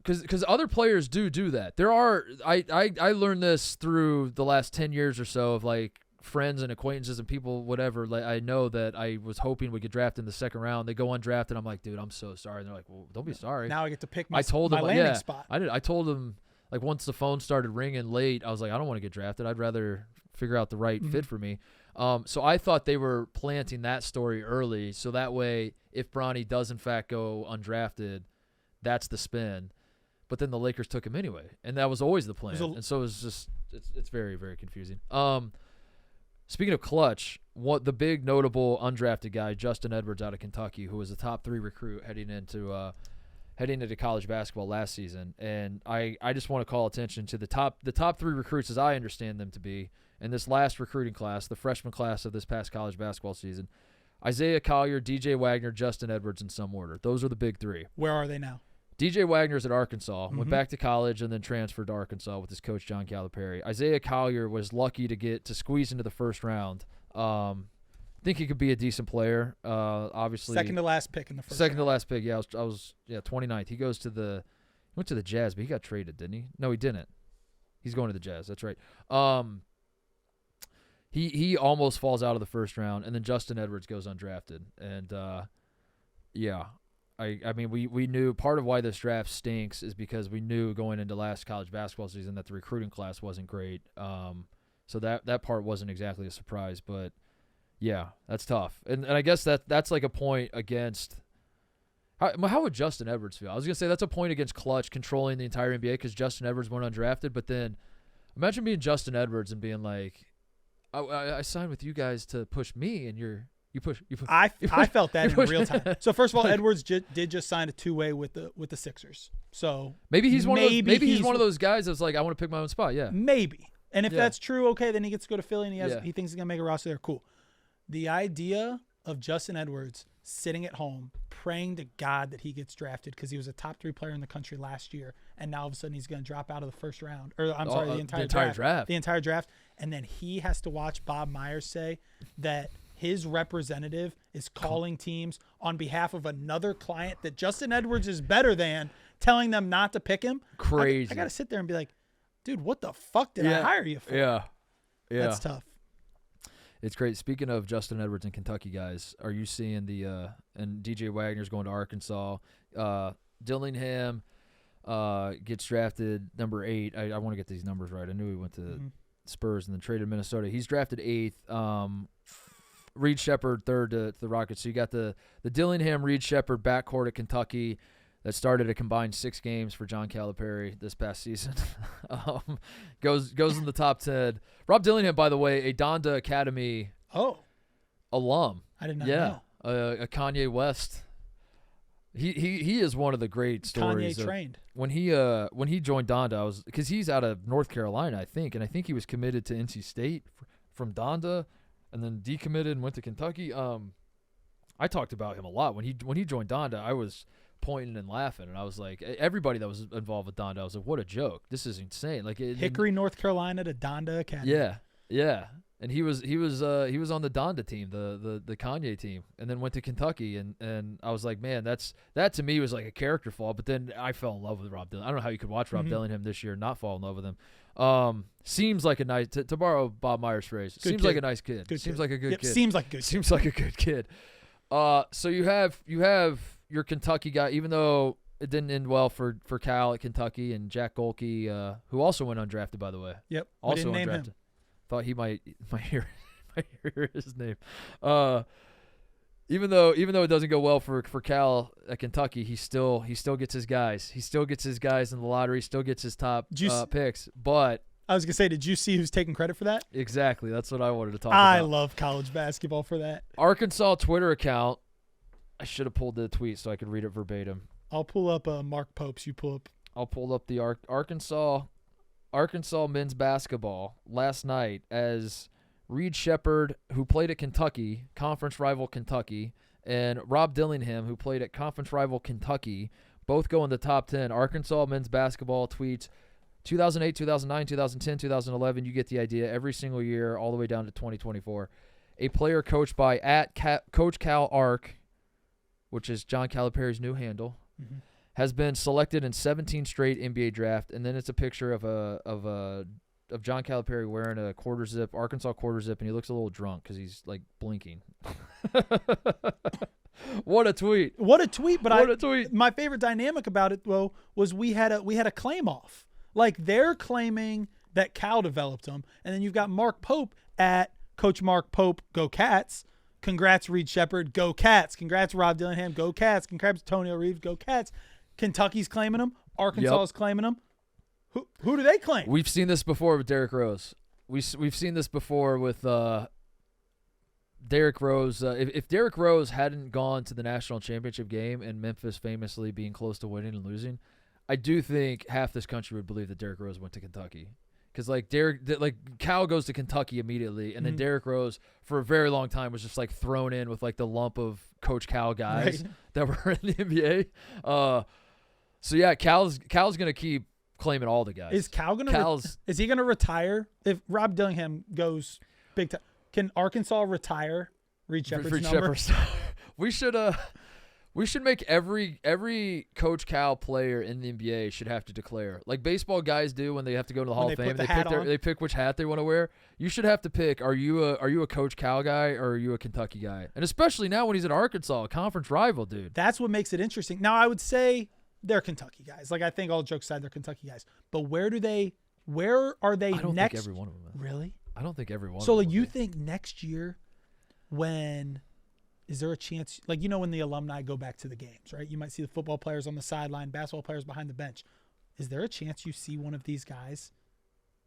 because other players do that. There are I learned this through the last 10 years or so of like friends and acquaintances and people whatever. Like I know that I was hoping we could draft in the second round. They go undrafted. I'm like, dude, I'm so sorry. And they're like, well, don't be sorry. Now I get to pick my landing landing spot. I told them like once the phone started ringing late, I was like, I don't want to get drafted. I'd rather figure out the right fit for me. So I thought they were planting that story early, so that way if Bronny does in fact go undrafted, that's the spin. But then the Lakers took him anyway, and that was always the plan. And so it's very, very confusing. Speaking of clutch, the big notable undrafted guy, Justin Edwards out of Kentucky, who was a top 3 recruit heading into college basketball last season, and I just want to call attention to the top 3 recruits as I understand them to be in this last recruiting class, the freshman class of this past college basketball season. Isaiah Collier, DJ Wagner, Justin Edwards in some order. Those are the big 3. Where are they now? DJ Wagner's at Arkansas, went back to college and then transferred to Arkansas with his coach John Calipari. Isaiah Collier was lucky to squeeze into the first round. I think he could be a decent player. Obviously, second to last pick in the first. Second to last pick. Yeah, I was 29th. He went to the Jazz, but he got traded, didn't he? No, he didn't. He's going to the Jazz. That's right. He almost falls out of the first round, and then Justin Edwards goes undrafted. And I mean we knew part of why this draft stinks is because we knew going into last college basketball season that the recruiting class wasn't great. So that part wasn't exactly a surprise, but yeah, that's tough. And I guess that's like a point against. How would Justin Edwards feel? I was gonna say that's a point against clutch controlling the entire NBA because Justin Edwards went undrafted, but then imagine being Justin Edwards and being like, I signed with you guys to push me, and you push. I felt that in real time. So first of all, Edwards did just sign a 2-way with the Sixers. So maybe he's one of those guys that's like, I want to pick my own spot. Yeah, maybe. And if that's true, okay, then he gets to go to Philly and he thinks he's gonna make a roster there. Cool. The idea of Justin Edwards sitting at home praying to God that he gets drafted because he was a top 3 player in the country last year, and now all of a sudden he's going to drop out of the first round, or I'm sorry, the entire draft, and then he has to watch Bob Myers say that his representative is calling teams on behalf of another client that Justin Edwards is better than, telling them not to pick him. Crazy. I got to sit there and be like, dude, what the fuck did I hire you for? Yeah. That's tough. It's great. Speaking of Justin Edwards and Kentucky guys, are you seeing and DJ Wagner's going to Arkansas? Dillingham gets drafted number 8. I want to get these numbers right. I knew he went to Spurs and then traded Minnesota. He's drafted 8th. Reed Sheppard 3rd to the Rockets. So you got the Dillingham Reed Sheppard backcourt at Kentucky that started a combined 6 games for John Calipari this past season. Goes in the top 10. Rob Dillingham, by the way, a Donda Academy alum. I did not know. A Kanye West. He is one of the great stories. Kanye trained. When he joined Donda, because he's out of North Carolina, I think, and I think he was committed to NC State from Donda, and then decommitted and went to Kentucky. I talked about him a lot when he joined Donda. I was pointing and laughing, and I was like, everybody that was involved with Donda, I was like, what a joke! This is insane. Like Hickory, North Carolina to Donda Academy. Yeah. And he was on the Donda team, the Kanye team, and then went to Kentucky, and I was like, man, that to me was like a character flaw. But then I fell in love with Rob Dillingham. I don't know how you could watch Rob Dillingham this year and not fall in love with him. Seems like a nice, to borrow Bob Myers' phrase, seems like a nice kid. Seems like a good kid. Seems like a good kid. So you have your Kentucky guy, even though it didn't end well for Cal at Kentucky, and Jack Golke, who also went undrafted, by the way. Yep. Also didn't name undrafted. him. Thought he might hear his name. Even though it doesn't go well for Cal at Kentucky, he still gets his guys. He still gets his guys in the lottery. Still gets his top picks. But I was gonna say, did you see who's taking credit for that? Exactly. That's what I wanted to talk about. I love college basketball for that. Arkansas Twitter account. I should have pulled the tweet so I could read it verbatim. I'll pull up Mark Popes. You pull up. I'll pull up the Arkansas men's basketball last night as Reed Sheppard, who played at Kentucky, conference rival Kentucky, and Rob Dillingham, who played at conference rival Kentucky, both go in the top 10. Arkansas men's basketball tweets, 2008, 2009, 2010, 2011, you get the idea. Every single year, all the way down to 2024, a player coached by Coach Cal Ark, which is John Calipari's new handle, has been selected in 17 straight NBA draft, and then it's a picture of John Calipari wearing a Arkansas quarter zip, and he looks a little drunk because he's like blinking. What a tweet! What a tweet! But what a tweet! My favorite dynamic about it though was we had a claim off. Like they're claiming that Cal developed him, and then you've got Mark Pope at Coach Mark Pope. Go Cats! Congrats Reed Shepherd. Go Cats! Congrats Rob Dillingham. Go Cats! Congrats Antonio Reeves. Go Cats! Kentucky's claiming him. Arkansas is claiming him. Who do they claim? We've seen this before with Derrick Rose. We've seen this before with Derrick Rose. If Derrick Rose hadn't gone to the national championship game and Memphis famously being close to winning and losing, I do think half this country would believe that Derrick Rose went to Kentucky. Because Cal goes to Kentucky immediately, and then Derrick Rose for a very long time was just like thrown in with like the lump of Coach Cal guys that were in the NBA. So yeah, Cal's gonna keep claiming all the guys. Is Cal gonna? Is he gonna retire if Rob Dillingham goes big time? Can Arkansas retire Reed Shepherd's number? We should make every Coach Cal player in the NBA should have to declare, like baseball guys do when they have to go to the Hall of Fame. They pick which hat they want to wear. You should have to pick: are you a Coach Cal guy or are you a Kentucky guy? And especially now when he's at Arkansas, a conference rival, dude. That's what makes it interesting. Now I would say they're Kentucky guys. Like I think all jokes aside, they're Kentucky guys. But where are they I don't next? think every one of them is. Really? I don't think every one. So of them you think next year, is there a chance, like, when the alumni go back to the games, right? You might see the football players on the sideline, basketball players behind the bench. Is there a chance you see one of these guys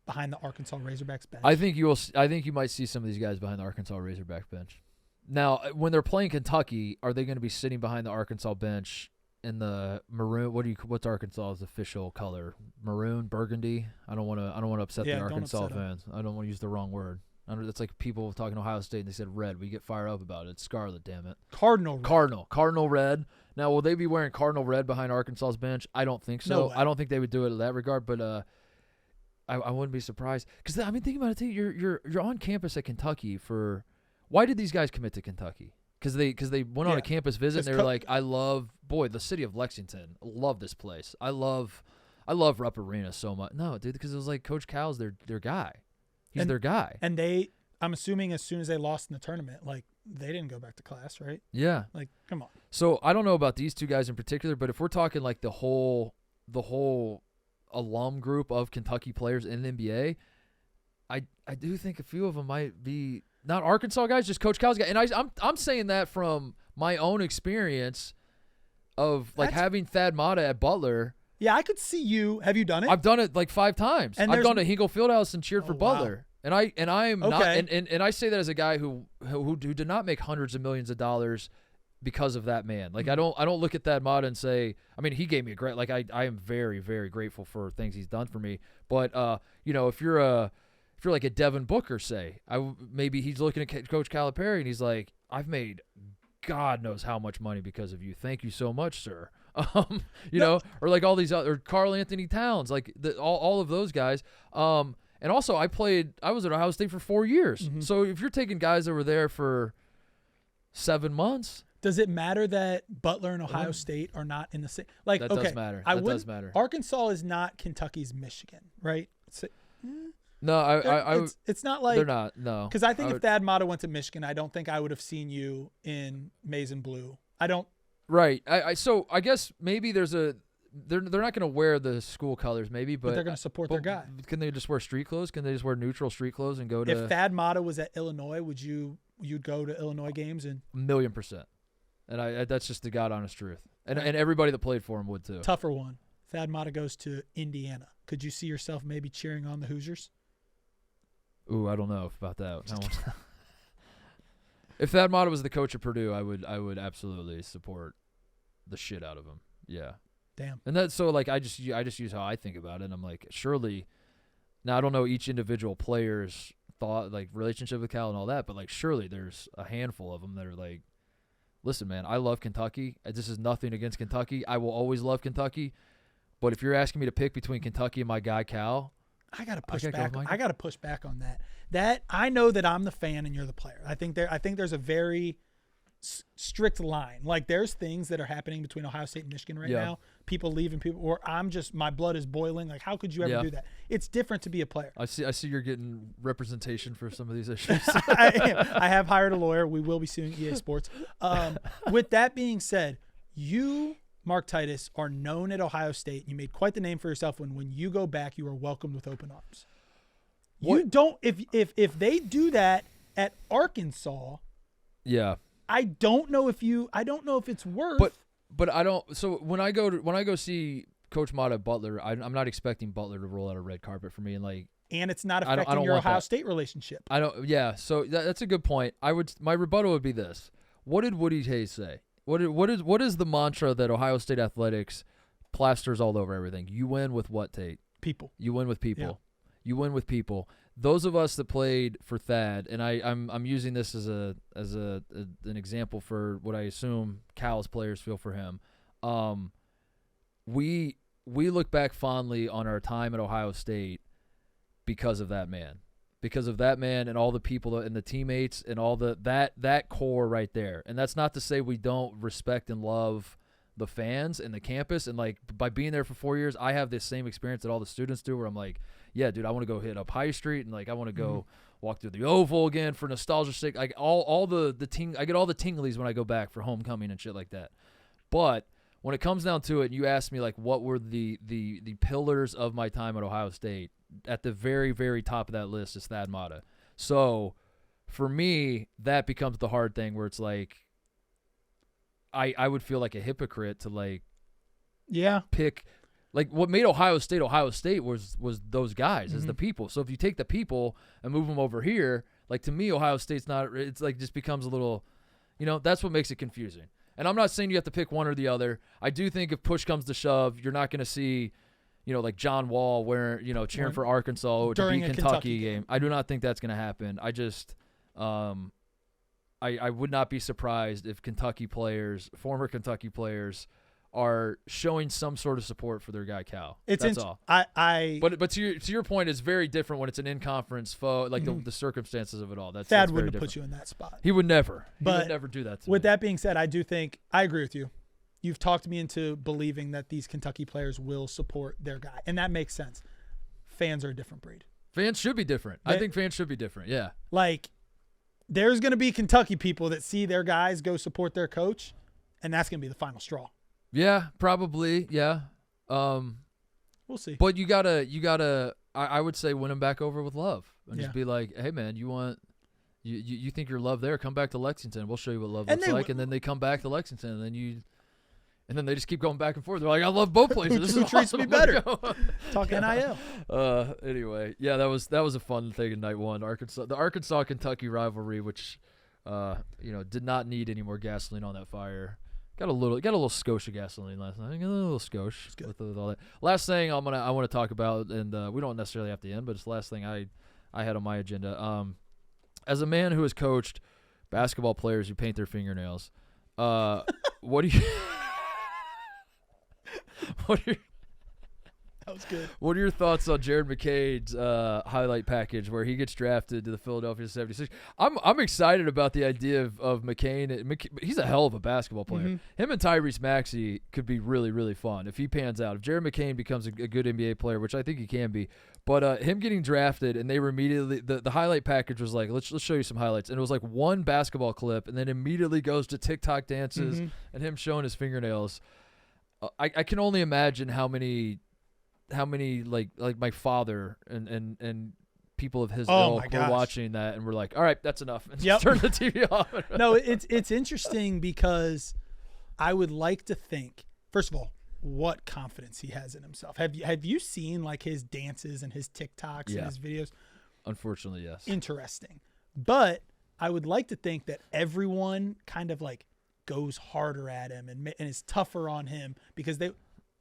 behind the Arkansas Razorbacks bench? I think you might see some of these guys behind the Arkansas Razorback bench. Now, when they're playing Kentucky, are they going to be sitting behind the Arkansas bench in the maroon? What's Arkansas's official color? Maroon, burgundy. I don't want to upset the Arkansas fans. I don't want to use the wrong word. It's like people talking Ohio State and they said red. We get fired up about it. It's scarlet, damn it. Cardinal red. Now, will they be wearing cardinal red behind Arkansas's bench? I don't think so. No, I don't think they would do it in that regard, but I wouldn't be surprised. Because, I mean, think about it, too. You're on campus at Kentucky for – why did these guys commit to Kentucky? Because they went on a campus visit and they were like, the city of Lexington. I love this place. I love Rupp Arena so much. No, dude, because it was like Coach Cal's their guy. He's their guy. And I'm assuming as soon as they lost in the tournament, like, they didn't go back to class, right? Yeah. Like, come on. So I don't know about these two guys in particular, but if we're talking like the whole alum group of Kentucky players in the NBA, I do think a few of them might be not Arkansas guys, just Coach Cal's guy. And I'm saying that from my own experience of having Thad Matta at Butler. Yeah, I could see you. Have you done it? I've done it like 5 times. And I've gone to Hinkle Fieldhouse and cheered for Butler. Wow. And I am not and I say that as a guy who did not make hundreds of millions of dollars because of that man. Like I don't look at Thad Matta and say, I mean, he gave me a great, like I am very, very grateful for things he's done for me. But if you're like a Devin Booker, say, maybe he's looking at Coach Calipari and he's like, I've made God knows how much money because of you. Thank you so much, sir. Or like all these other Karl Anthony Towns, like all of those guys. And also I was at Ohio State for 4 years. Mm-hmm. So if you're taking guys that were there for 7 months. Does it matter that Butler and Ohio State are not in the same? Like, that does matter. That does matter. Arkansas is not Kentucky's Michigan, right? No, it's not like they're not. No, because I think if Thad Matta went to Michigan, I don't think I would have seen you in maize and blue. I don't. Right. So I guess maybe they're not going to wear the school colors, maybe, but they're going to support their guy. Can they just wear street clothes? Can they just wear neutral street clothes and go to? If Thad Matta was at Illinois, you'd go to Illinois games and 1,000,000%, and that's just the God honest truth, and everybody that played for him would too. Tougher one. Thad Matta goes to Indiana. Could you see yourself maybe cheering on the Hoosiers? Ooh, I don't know about that. If Thad Matta was the coach of Purdue, I would absolutely support the shit out of him. Yeah. Damn. And that's so like I just use how I think about it. And I'm like, surely. Now I don't know each individual player's thought, like relationship with Cal and all that, but like surely there's a handful of them that are like, listen, man, I love Kentucky. This is nothing against Kentucky. I will always love Kentucky. But if you're asking me to pick between Kentucky and my guy Cal, I gotta push back. I gotta push back on that. That I know that I'm the fan and you're the player. I think there's a very strict line. Like there's things that are happening between Ohio State and Michigan right now. People leaving, or my blood is boiling. Like how could you ever do that? It's different to be a player. I see you're getting representation for some of these issues. I have hired a lawyer. We will be suing EA Sports. With that being said, you, Mark Titus, are known at Ohio State. You made quite the name for yourself. When you go back, you are welcomed with open arms. You don't if they do that at Arkansas. Yeah. I don't know if it's worth. But I don't. So when I go see Coach Mott at Butler, I'm not expecting Butler to roll out a red carpet for me and it's not affecting your Ohio State relationship. I don't. Yeah. So that's a good point. My rebuttal would be this: what did Woody Hayes say? What is the mantra that Ohio State athletics plasters all over everything? You win with what, Tate? People. You win with people. Yeah. You win with people. Those of us that played for Thad, and I'm using this as an example for what I assume Cal's players feel for him. We look back fondly on our time at Ohio State because of that man. Because of that man and all the people and the teammates and all that core right there. And that's not to say we don't respect and love the fans and the campus. And like by being there for 4 years, I have this same experience that all the students do where I'm like, yeah, dude, I want to go hit up High Street and like I want to go walk through the Oval again for nostalgia's sake. Like all the I get all the tinglies when I go back for homecoming and shit like that. But when it comes down to it, you ask me like what were the pillars of my time at Ohio State. At the very, very top of that list is Thad Matta. So for me, that becomes the hard thing where it's like I would feel like a hypocrite to like pick like what made Ohio State was those guys, is the people. So if you take the people and move them over here, like to me, Ohio State's not, it's like just becomes a little, that's what makes it confusing. And I'm not saying you have to pick one or the other. I do think if push comes to shove, you're not going to see, like John Wall cheering for Arkansas to beat Kentucky game. I do not think that's going to happen. I just, I would not be surprised if former Kentucky players, are showing some sort of support for their guy Cal. That's all. But to your point, it's very different when it's an in-conference foe, like the circumstances of it all. Thad wouldn't have put you in that spot. He would never. He would never do that to me. With that being said, I do think I agree with you. You've talked me into believing that these Kentucky players will support their guy, and that makes sense. Fans are a different breed. Fans should be different. I think fans should be different, yeah. Like, there's going to be Kentucky people that see their guys go support their coach, and that's going to be the final straw. Yeah, probably, yeah. We'll see. But you gotta I would say win them back over with love. And just be like, hey, man, you think you're loved there, come back to Lexington. We'll show you what love looks like. And then they come back to Lexington, and then they just keep going back and forth. They're like, I love both places. This is treats me better. Talk NIL. Anyway, yeah, that was a fun thing in night one. The Arkansas-Kentucky rivalry, which did not need any more gasoline on that fire. Got a little skosh of gasoline last night. A little skosh with all that. Last thing I want to talk about, and we don't necessarily have to end, but it's the last thing I had on my agenda. As a man who has coached basketball players who paint their fingernails, what do you? That was good. What are your thoughts on Jared McCain's highlight package where he gets drafted to the Philadelphia 76ers? I'm excited about the idea of McCain. He's a hell of a basketball player. Him and Tyrese Maxey could be really, really fun if he pans out. If Jared McCain becomes a good NBA player, which I think he can be. But him getting drafted, and they were immediately the highlight package was like, let's show you some highlights. And it was like one basketball clip, and then immediately goes to TikTok dances and him showing his fingernails. I can only imagine how many like my father and people of his ilk were watching that and were like, all right, that's enough. And just turn the TV off. No, it's interesting because I would like to think, first of all, what confidence he has in himself. Have you seen like his dances and his TikToks and his videos? Unfortunately, yes. Interesting. But I would like to think that everyone kind of like goes harder at him and is tougher on him because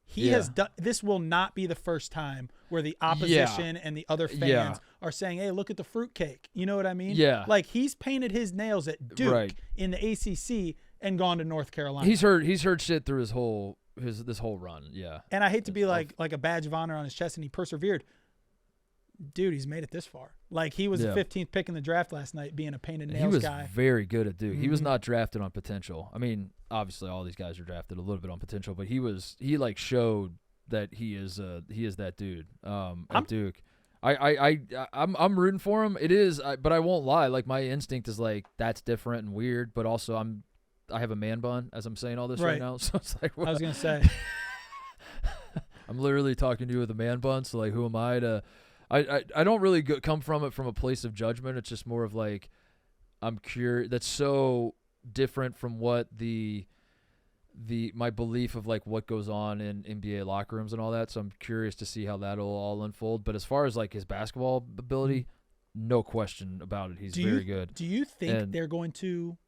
he has done. This will not be the first time where the opposition and the other fans are saying, "Hey, look at the fruitcake." You know what I mean? Yeah. Like he's painted his nails at Duke in the ACC and gone to North Carolina. He's heard shit through his whole this whole run. Yeah. And I hate to be like a badge of honor on his chest, and he persevered. Dude, he's made it this far. Like, he was the 15th pick in the draft last night, being a pain and nails guy. He was very good at Duke. He was not drafted on potential. I mean, obviously all these guys are drafted a little bit on potential, but he like showed that he is that dude at Duke. I'm rooting for him. It is, but I won't lie. Like, my instinct is like, that's different and weird, but also I have a man bun as I'm saying all this right now. So it's like, what? I was gonna say, I'm literally talking to you with a man bun. So like, who am I to? I don't really come from it from a place of judgment. It's just more of like, I'm curious. That's so different from what my belief of like what goes on in NBA locker rooms and all that. So I'm curious to see how that'll all unfold. But as far as like his basketball ability, no question about it. He's very good. Do you think they're going to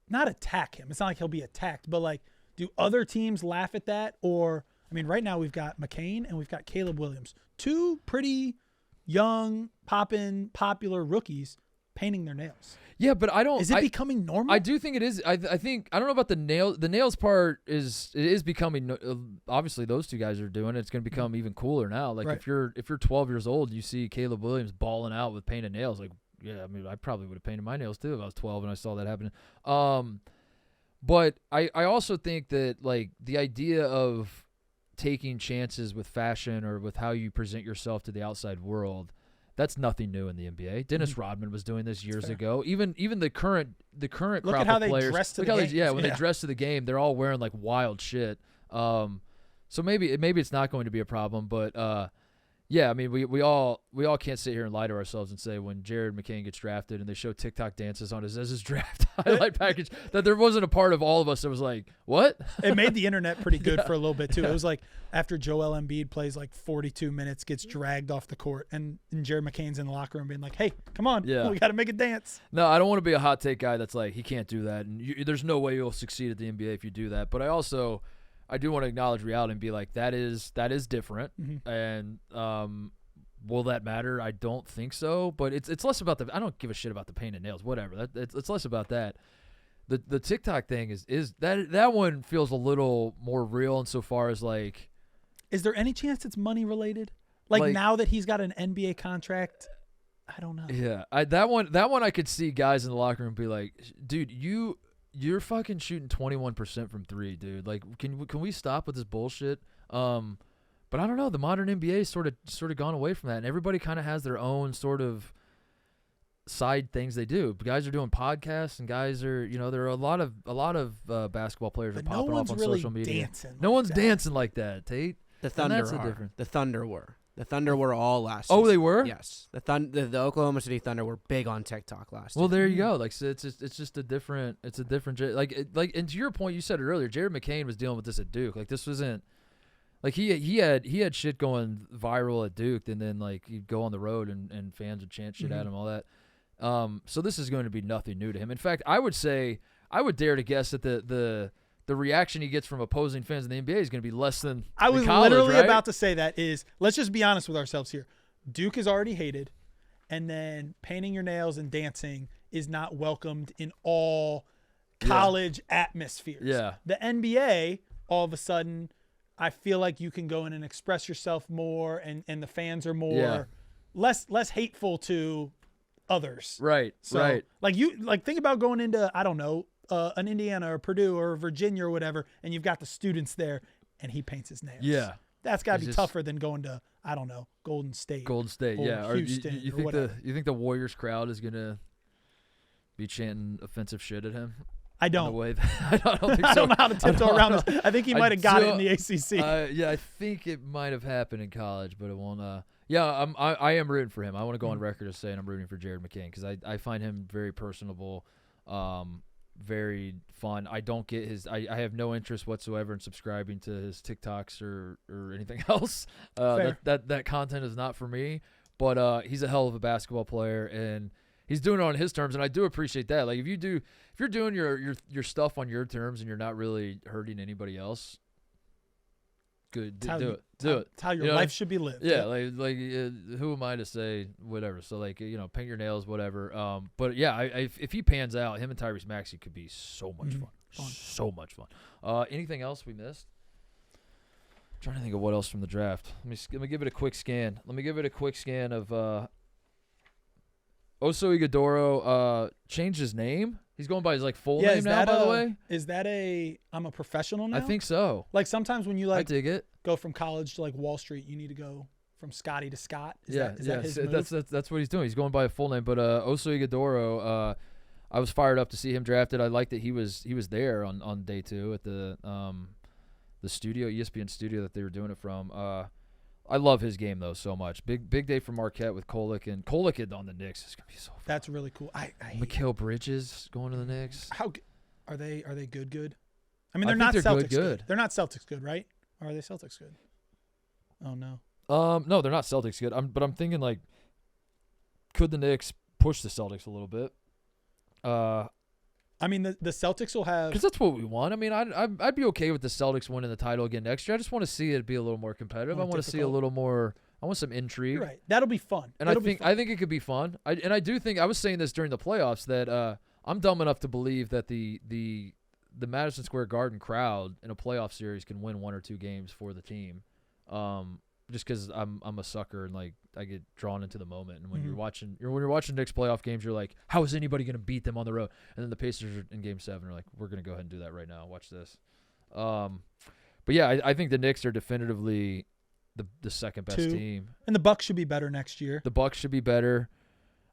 not attack him? It's not like he'll be attacked, but like, do other teams laugh at that? Or, I mean, right now we've got McCain and we've got Caleb Williams, two pretty young, popular rookies painting their nails. Yeah, but I don't. Is it becoming normal? I do think it is. I think I don't know about the nail. The nails part is becoming. Obviously, those two guys are doing it. It's going to become even cooler now. Like if you're 12 years old, and you see Caleb Williams balling out with painted nails. Like, yeah, I mean, I probably would have painted my nails too if I was 12 and I saw that happening. But I also think that like the idea of taking chances with fashion or with how you present yourself to the outside world, that's nothing new in the NBA. Dennis Rodman was doing this years ago. Even the current crop Look at how of players. They dress to the game. When they dress to the game, they're all wearing like wild shit. So maybe it's not going to be a problem, but yeah, I mean we all can't sit here and lie to ourselves and say when Jared McCain gets drafted and they show TikTok dances on his draft highlight package that there wasn't a part of all of us that was like, what? It made the internet pretty good for a little bit too. It was like after Joel Embiid plays like 42 minutes, gets dragged off the court, and Jared McCain's in the locker room being like, hey, come on, we got to make a dance. No, I don't want to be a hot take guy that's like, he can't do that, and there's no way you'll succeed at the NBA if you do that. But I do want to acknowledge reality and be like, that is different. And will that matter? I don't think so. But it's less about I don't give a shit about the painted nails, whatever. It's less about that. The TikTok thing is that one feels a little more real insofar as like, is there any chance it's money related? Like now that he's got an NBA contract, I don't know. Yeah, that one I could see guys in the locker room be like, dude, you're fucking shooting 21% from three, dude. Like, can we stop with this bullshit? But I don't know. The modern NBA sort of gone away from that, and everybody kind of has their own sort of side things they do. Guys are doing podcasts, and guys are there are a lot of basketball players are popping off on social media. No one's dancing like that, Tate. The Thunder are. The Thunder were. The Thunder were all last season. Oh, they were? Yes. The Oklahoma City Thunder were big on TikTok last Well, there you go. Like, so it's just a different like and to your point, you said it earlier, Jared McCain was dealing with this at Duke. Like, this wasn't like he had shit going viral at Duke, and then like he'd go on the road and fans would chant shit at him, all that. So this is going to be nothing new to him. In fact, I would dare to guess that the reaction he gets from opposing fans in the NBA is going to be less than I was college, literally right? about to say that is, let's just be honest with ourselves here. Duke is already hated, and then painting your nails and dancing is not welcomed in all college atmospheres. Yeah. The NBA, all of a sudden, I feel like you can go in and express yourself more, and the fans are more less hateful to others. Right. So, right. Like think about going into, I don't know, an Indiana or Purdue or Virginia or whatever, and you've got the students there, and he paints his nails. Yeah. That's got to be tougher than going to, I don't know, Golden State. Or Houston. You think the Warriors crowd is going to be chanting offensive shit at him? I don't. I don't think so. I don't know how to tiptoe around this. I think he might have got it in the ACC. Yeah, I think it might have happened in college, but it won't. I am rooting for him. I want to go on record as saying I'm rooting for Jared McCain because I find him very personable, very fun. I don't get his. I have no interest whatsoever in subscribing to his TikToks or anything else. That content is not for me. But he's a hell of a basketball player, and he's doing it on his terms, and I do appreciate that. Like if you're doing your stuff on your terms and you're not really hurting anybody else, good. Do it. It's how your life should be lived. Yeah, like who am I to say whatever? So like paint your nails, whatever. But yeah, if he pans out, him and Tyrese Maxey could be so much fun. So much fun. Anything else we missed? trying to think of what else from the draft. Let me give it a quick scan. Let me give it a quick scan of Oso Ighodaro changed his name. He's going by his full name now, by the way. Is that I'm a professional now? I think so. Like sometimes when you I dig it. Go from college to Wall Street, you need to go from Scotty to Scott. Is that his move? That's what he's doing. He's going by a full name. But Oso Ighodaro, I was fired up to see him drafted. I liked that he was there on day 2 at the studio, ESPN studio that they were doing it from. I love his game though so much. Big day for Marquette with Kolek on the Knicks. It's gonna be so fun. That's really cool. Mikal Bridges going to the Knicks. How are they? Are they good? I mean, they're not Celtics good. They're not Celtics good, right? Or are they Celtics good? Oh no. No, they're not Celtics good. But I'm thinking could the Knicks push the Celtics a little bit? I mean, the Celtics will have, because that's what we want. I mean, I'd be okay with the Celtics winning the title again next year. I just want to see it be a little more competitive. I want to see a little more. I want some intrigue. You're right. That'll be fun. And I think it could be fun. I do think I was saying this during the playoffs that I'm dumb enough to believe that the Madison Square Garden crowd in a playoff series can win 1 or 2 games for the team. Just because I'm a sucker and I get drawn into the moment. And when you're watching Knicks playoff games, you're like, how is anybody going to beat them on the road? And then the Pacers are in Game 7 are like, we're going to go ahead and do that right now. Watch this. But yeah, I think the Knicks are definitively the second best team. And the Bucks should be better next year. The Bucks should be better.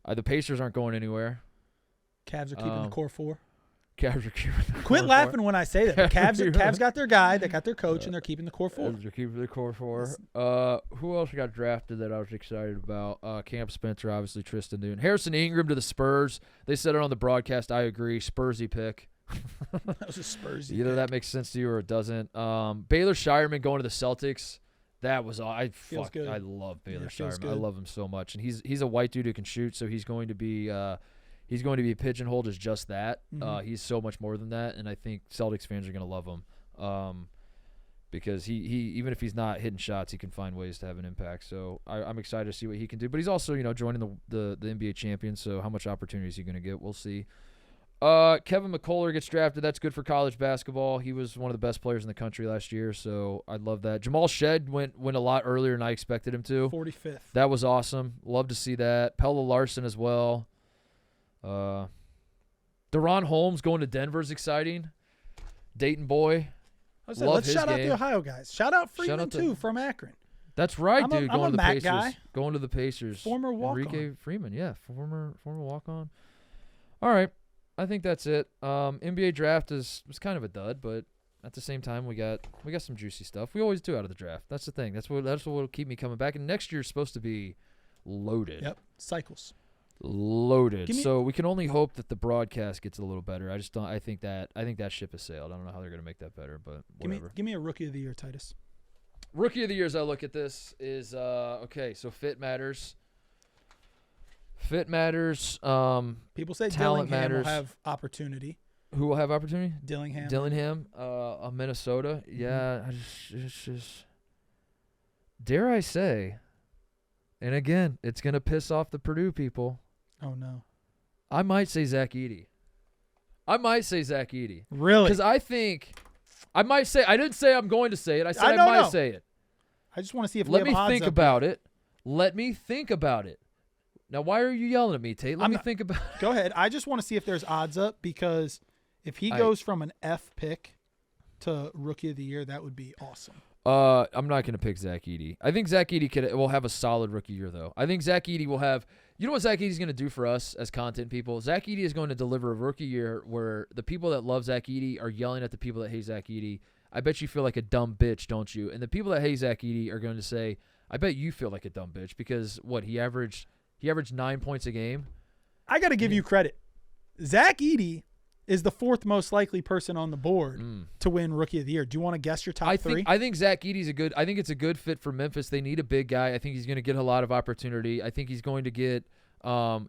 The Pacers aren't going anywhere. Cavs are keeping the core 4. Cavs are keeping the Quit laughing when I say that. The Cavs got their guy, they got their coach, and they're keeping the core 4. Cavs are keeping the core 4. Who else got drafted that I was excited about? Cam Spencer, obviously, Tristan Newton. Harrison Ingram to the Spurs. They said it on the broadcast. I agree. Spursy pick. That was a Spursy Either pick. That makes sense to you or it doesn't. Baylor Shireman going to the Celtics. That was I love Baylor Shireman. I love him so much, and he's a white dude who can shoot, so he's going to be pigeonholed as just that. He's so much more than that, and I think Celtics fans are going to love him because he even if he's not hitting shots, he can find ways to have an impact. So I'm excited to see what he can do. But he's also joining the NBA champions, so how much opportunity is he going to get? We'll see. Kevin McCullough gets drafted. That's good for college basketball. He was one of the best players in the country last year, so I love that. Jamal Shedd went a lot earlier than I expected him to. 45th. That was awesome. Love to see that. Pella Larson as well. Deron Holmes going to Denver is exciting. Dayton boy. Let's shout out the Ohio guys. Shout out Freeman too from Akron. That's right, dude. Going to the Pacers. Guy. Going to the Pacers. Former walk-on. Enrique Freeman, yeah, former walk-on. All right, I think that's it. NBA draft was kind of a dud, but at the same time we got some juicy stuff. We always do out of the draft. That's the thing. That's what will keep me coming back. And next year's supposed to be loaded. Yep, cycles. Loaded. So we can only hope that the broadcast gets a little better. I just don't. I think that ship has sailed. I don't know how they're going to make that better, but whatever. Give me a rookie of the year, Titus. Rookie of the year, as I look at this, is okay. So fit matters. Fit matters. People say talent Dillingham matters. will have opportunity. Who will have opportunity? Dillingham. Minnesota. Yeah. It's just. Dare I say? And again, it's gonna piss off the Purdue people. Oh no. I might say Zack Edy. Really? Because I think I might say. I didn't say I'm going to say it. I said I might say it. I just want to see if Let me think about it. Let me think about it. Now, why are you yelling at me, Tate? Let me think about it. Go ahead. I just want to see if there's odds up, because if he goes from an F pick to rookie of the year, that would be awesome. I'm not going to pick Zack Edy. I think Zack Edy will have a solid rookie year, though. I think Zack Edy will have – you know what Zack Edy's going to do for us as content people? Zack Edy is going to deliver a rookie year where the people that love Zack Edy are yelling at the people that hate Zack Edy. I bet you feel like a dumb bitch, don't you? And the people that hate Zack Edy are going to say, I bet you feel like a dumb bitch, because he averaged 9 points a game. I got to give you credit. Zack Edy is the 4th most likely person on the board to win Rookie of the Year. Do you want to guess your top 3? I think Zack Edy's I think it's a good fit for Memphis. They need a big guy. I think he's going to get a lot of opportunity. I think he's going to get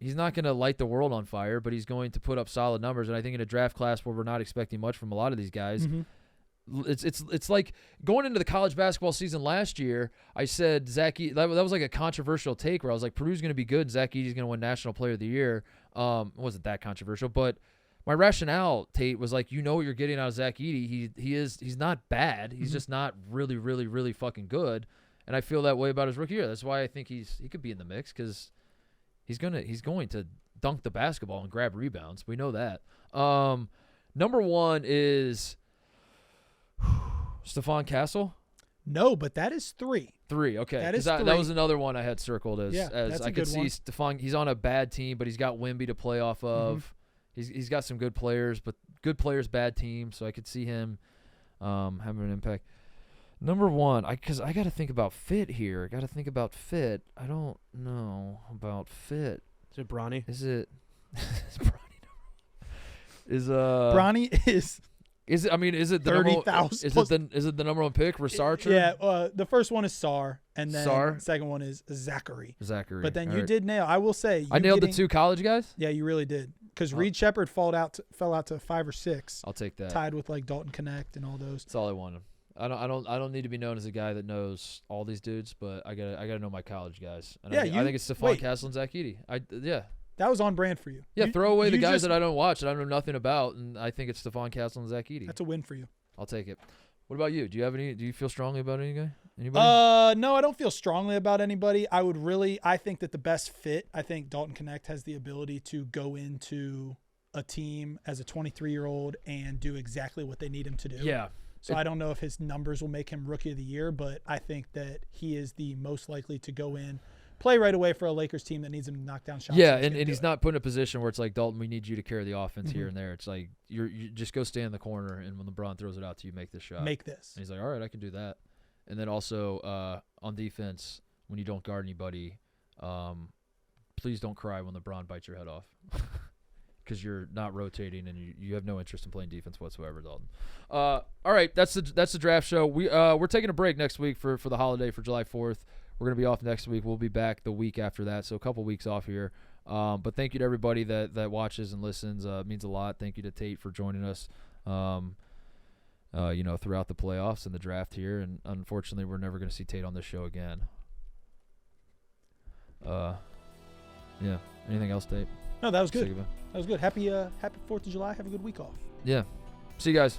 he's not going to light the world on fire, but he's going to put up solid numbers. And I think in a draft class where we're not expecting much from a lot of these guys, it's like going into the college basketball season last year, I said Zack Edey, that was like a controversial take where I was like, Purdue's going to be good and Zack Edy's going to win National Player of the Year. It wasn't that controversial, but my rationale, Tate, was like, you know what you're getting out of Zack Edy. He's not bad. He's just not really, really, really fucking good. And I feel that way about his rookie year. That's why I think he could be in the mix, because he's going to dunk the basketball and grab rebounds. We know that. Number 1 is Stephon Castle. No, but that is 3. 3, okay. That is that 3. was another one I had circled as that's I a could good see one. Stephon. He's on a bad team, but he's got Wemby to play off of. He's got some good players, but good players, bad team. So I could see him having an impact. Number 1, because I got to think about fit here. I got to think about fit. I don't know about fit. Is it Bronny? Is it? Is Bronny is. Is it? I mean, is it the 30,000? Is it the number 1 pick, Rasarcher? Yeah. The first one is Sar, and then the second one is Zachary. But then you did nail. I will say. I nailed the 2 college guys. Yeah, you really did. Because Reed Shepherd fell out to 5 or 6. I'll take that. Tied with like Dalton Connect and all those. That's all I wanted. I don't need to be known as a guy that knows all these dudes, but I gotta know my college guys. And I think it's Stephon Castle and Zack Edey. That was on brand for you. Yeah, throw away the guys that I don't watch that I know nothing about, and I think it's Stephon Castle and Zack Edey. That's a win for you. I'll take it. What about you? Do you feel strongly about any guy? Anybody? No, I don't feel strongly about anybody. I think that the best fit, I think Dalton Connect has the ability to go into a team as a 23-year-old and do exactly what they need him to do. Yeah. So I don't know if his numbers will make him rookie of the year, but I think that he is the most likely to go in, play right away for a Lakers team that needs him to knock down shots. Yeah, and he's not put in a position where it's like, Dalton, we need you to carry the offense here and there. It's like you just go stand in the corner, and when LeBron throws it out to you, make this shot. Make this. And he's like, all right, I can do that. And then also on defense, when you don't guard anybody, please don't cry when LeBron bites your head off. Because you're not rotating and you have no interest in playing defense whatsoever, Dalton. All right, that's the draft show. We're taking a break next week for the holiday for July 4th. We're gonna be off next week. We'll be back the week after that, so a couple weeks off here. But thank you to everybody that watches and listens. It means a lot. Thank you to Tate for joining us. Throughout the playoffs and the draft here. And unfortunately, we're never gonna see Tate on this show again. Yeah. Anything else, Tate? No, that was good. That was good. Happy 4th of July. Have a good week off. Yeah. See you guys.